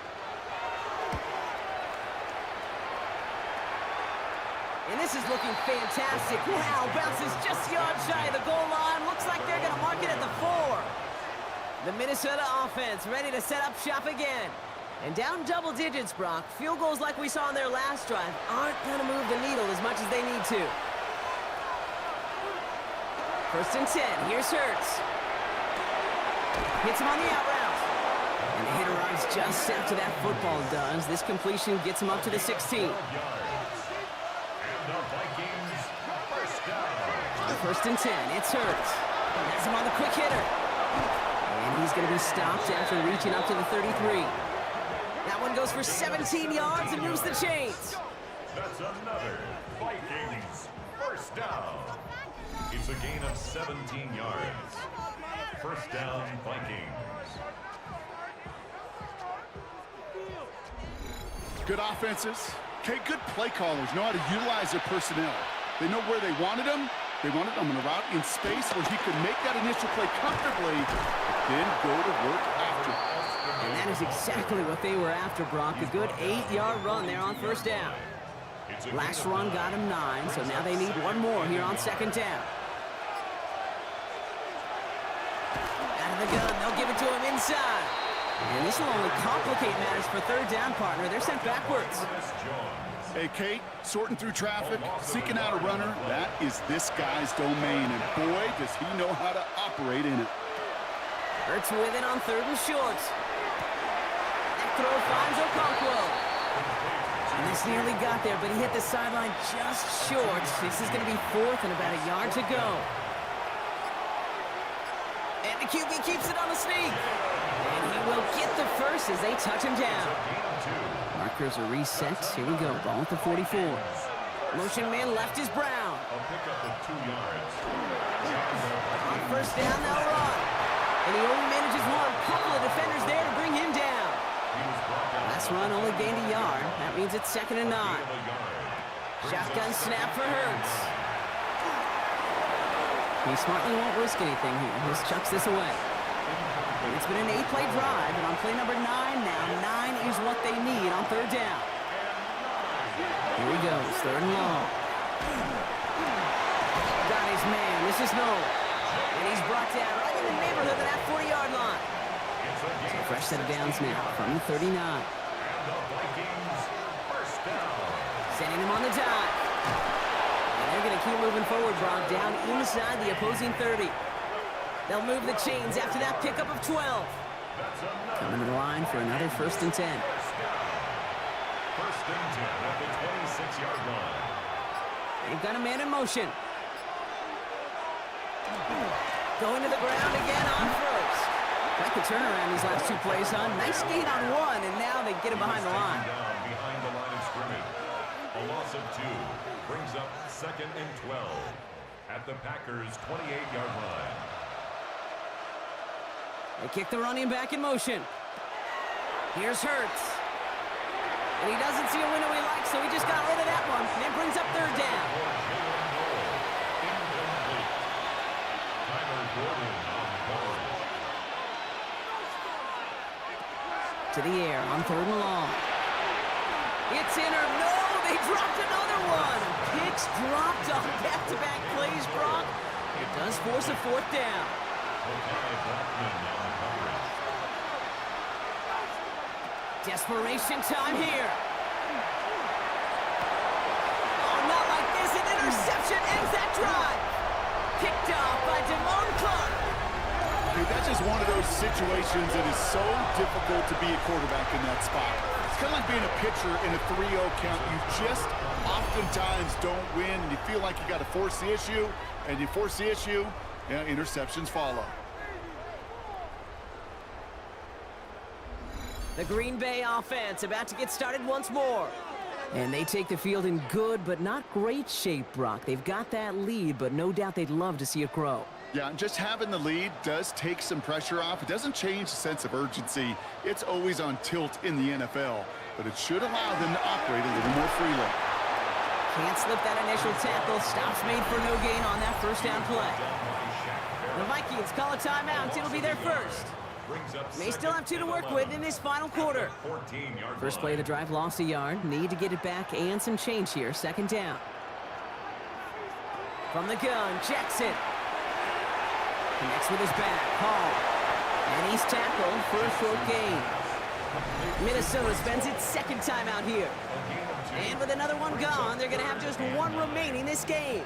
And this is looking fantastic. Wow, bounces just yards shy of the goal line. Looks like they're going to mark it at the 4. The Minnesota offense ready to set up shop again. And down double digits, Brock. Field goals like we saw on their last drive aren't going to move the needle as much as they need to. 1st and 10. Here's Hurts. Hits him on the out route. And the hit arrives just after that football does. This completion gets him up to the 16. The Vikings first down. 1st and 10. It's Hurts. That's him on the quick hitter. And he's going to be stopped after reaching up to the 33. That one goes for 17 yards and moves the chains. That's another Vikings first down. It's a gain of 17 yards. First down, Vikings. Good offenses. Okay, good play callers know how to utilize their personnel. They know where they wanted them. They wanted them in a route in space where he could make that initial play comfortably, but then go to work after. And that is exactly what they were after, Brock. A good 8-yard run there on 1st down. Last run got him 9, so now they need one more here on 2nd down. Out of the gun, they'll give it to him inside. And this will only complicate matters for 3rd down, partner. They're sent backwards. Hey, Kate, sorting through traffic, seeking out a runner, that is this guy's domain. And boy, does he know how to operate in it. Hurts with it on 3rd and short. That throw finds Okonkwo. And this nearly got there, but he hit the sideline just short. This is going to be 4th and about a yard to go. And the QB keeps it on the sneak. And he will get the first as they touch him down. Markers are reset. Here we go. Ball at the 44. Motion man left is Brown. A pickup of 2 yards. On 1st down, they'll run. And he only manages one. Couple of defenders there to bring him down. Last run only gained a yard. That means it's 2nd and 9. Shotgun snap for Hurts. He smartly won't risk anything here. He just chucks this away. It's been an 8-play drive, and on play number 9 now, 9 is what they need on 3rd down. Here he goes, 3rd and long. Got his man. This is Noel. And he's brought down right in the neighborhood of that 40-yard line. So fresh set of downs now from the 39. And the Vikings first down. Sending him on the dive. And they're going to keep moving forward, Brock, down inside the opposing 30. They'll move the chains after that pickup of 12. Coming to the line for another 1st and 10. First and 10 at the 26-yard line. They've got a man in motion. Going to the ground again on first. Quite the turnaround these last 2 plays, huh? Nice gain on 1, and now they get him behind the line. Down behind the line of scrimmage. A loss of 2 brings up 2nd and 12 at the Packers' 28-yard line. They kick the running back in motion. Here's Hurts. And he doesn't see a window he likes, so he just got rid of that one. And it brings up 3rd down. To the air on 3rd and long. It's in or no, they dropped another one. Picks dropped on back-to-back plays, Brock. It does force a 4th down. Desperation time here. Oh, not like this. An interception ends that drive. Picked off by Damone Clark. Dude, that's just one of those situations that is so difficult to be a quarterback in that spot. It's kind of like being a pitcher in a 3-0 count. You just oftentimes don't win, and you feel like you got to force the issue, and you force the issue, and interceptions follow. The Green Bay offense about to get started once more. And they take the field in good but not great shape, Brock. They've got that lead, but no doubt they'd love to see it grow. Yeah, and just having the lead does take some pressure off. It doesn't change the sense of urgency. It's always on tilt in the NFL, but it should allow them to operate a little more freely. Can't slip that initial tackle. Stops made for no gain on that 1st down play. The Vikings call a timeout. It'll be their first. May still have 2 to work with in this final quarter. First play of the drive lost a yard. Need to get it back and some change here. 2nd down. From the gun, Jackson. Connects with his back, Hall. And he's tackled for a short gain. Minnesota spends its 2nd timeout here. And with another one gone, they're going to have just 1 remaining this game.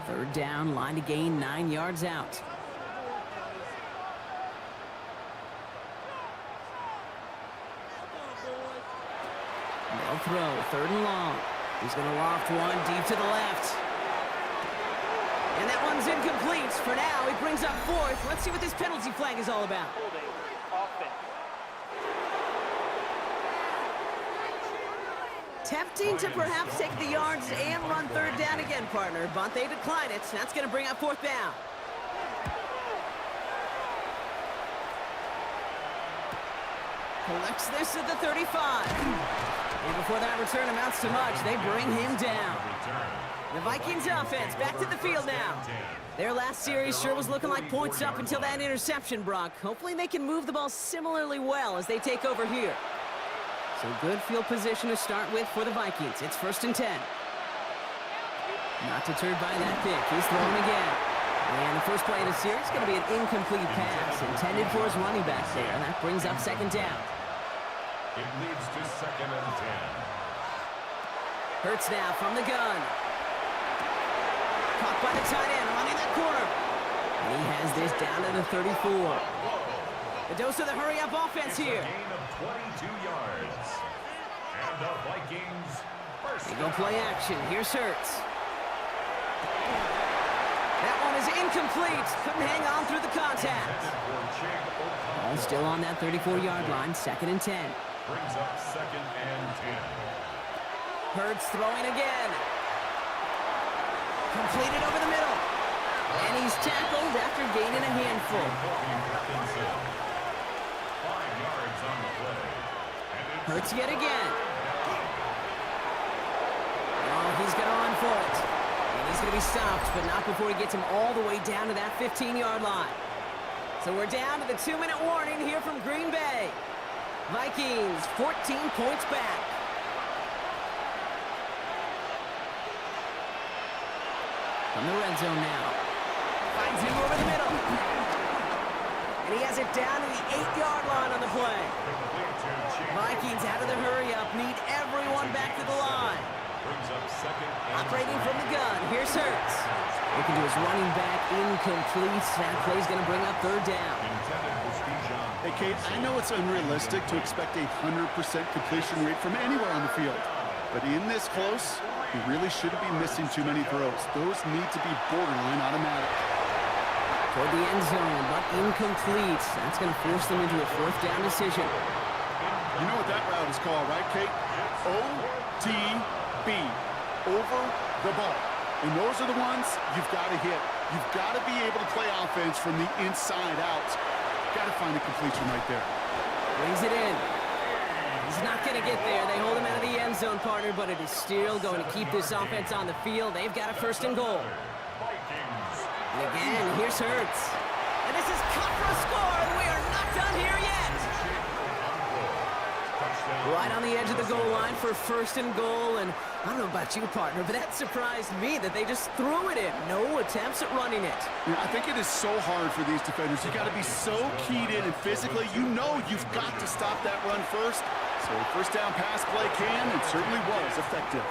3rd down, line to gain 9 yards out. They'll throw, 3rd and long. He's going to loft one deep to the left. And that one's incomplete. For now, it brings up 4th. Let's see what this penalty flag is all about. Tempting to perhaps take the yards and run 3rd down again, partner, but they decline it. That's going to bring up 4th down. Collects this at the 35. And before that return amounts to much, they bring him down. The Vikings offense back to the field now. Their last series sure was looking like points up until that interception, Brock. Hopefully they can move the ball similarly well as they take over here. So good field position to start with for the Vikings. It's 1st and 10. Not deterred by that pick. He's throwing again. And the first play of the series is going to be an incomplete pass intended for his running back there. And that brings up 2nd down. It leads to 2nd and 10. Hurts now from the gun. Caught by the tight end, running that corner. And he has this down to the 34. The dose of the hurry-up offense here. It's a gain of 22 yards. And the Vikings first. They go play action. Here's Hurts. That one is incomplete. Couldn't hang on through the contact. Ball still on that 34-yard line. 2nd and 10. Brings up 2nd and 10. Hurts throwing again. Completed over the middle. And he's tackled after gaining a handful. 5 yards on the play. Hurts yet again. Oh, he's going to run for it. And he's going to be stopped, but not before he gets him all the way down to that 15-yard line. So we're down to the 2-minute warning here from Green Bay. Vikings 14 points back. From the red zone now. finds him over the middle. And he has it down to the 8-yard line on the play. Vikings out of the hurry-up, need everyone back to the line. Operating from the gun, here's Hurts. Looking to his running back, incomplete. That play's going to bring up 3rd down. Hey, Kate, I know it's unrealistic to expect a 100% completion rate from anywhere on the field. But in this close, he really shouldn't be missing too many throws. Those need to be borderline automatic. Toward the end zone, but incomplete. That's going to force them into a 4th down decision. You know what that route is called, right, Kate? OTB, over the ball. And those are the ones you've got to hit. You've got to be able to play offense from the inside out. Got to find a completion right there. Brings it in. He's not going to get there. They hold him out of the end zone, partner, but it is still going to keep this offense on the field. They've got a 1st and goal. And again, here's Hurts. And this is cut for a score, and we are not done here yet. Right on the edge of the goal line for 1st and goal, and I don't know about you, partner, but that surprised me that they just threw it in. No attempts at running it. Yeah, I think it is so hard for these defenders. You got to be so keyed in, and physically, you know you've got to stop that run first. So 1st down pass play can and certainly was effective.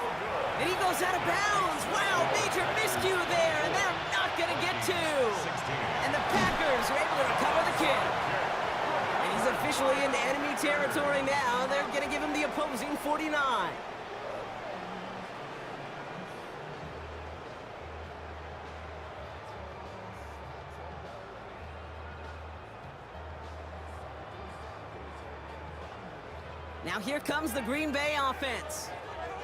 And he goes out of bounds. Wow, major miscue there, and they're not going to get to. And the Packers are able to recover the kick. And he's officially into enemy territory now. They're going to give him the opposing 49. Now here comes the Green Bay offense.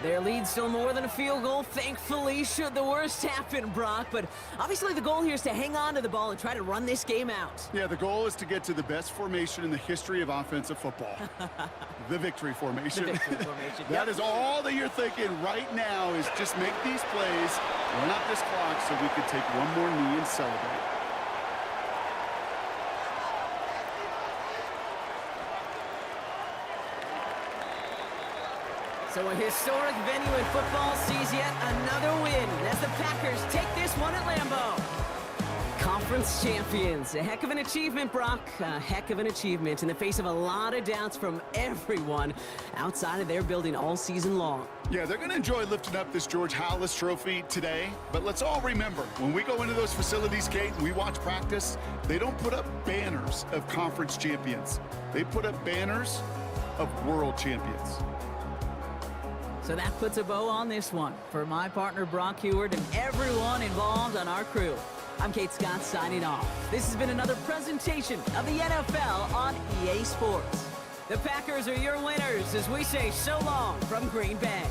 Their lead still more than a field goal, thankfully, should the worst happen, Brock. But obviously the goal here is to hang on to the ball and try to run this game out. Yeah, the goal is to get to the best formation in the history of offensive football. The victory formation. The victory formation. That is all that you're thinking right now is just make these plays, run out this clock so we can take one more knee and celebrate. So a historic venue in football sees yet another win as the Packers take this one at Lambeau. Conference champions. A heck of an achievement, Brock. A heck of an achievement in the face of a lot of doubts from everyone outside of their building all season long. Yeah, they're going to enjoy lifting up this George Halas trophy today. But let's all remember, when we go into those facilities, Kate, and we watch practice, they don't put up banners of conference champions. They put up banners of world champions. So that puts a bow on this one. For my partner, Brock Heward, and everyone involved on our crew, I'm Kate Scott signing off. This has been another presentation of the NFL on EA Sports. The Packers are your winners as we say so long from Green Bay.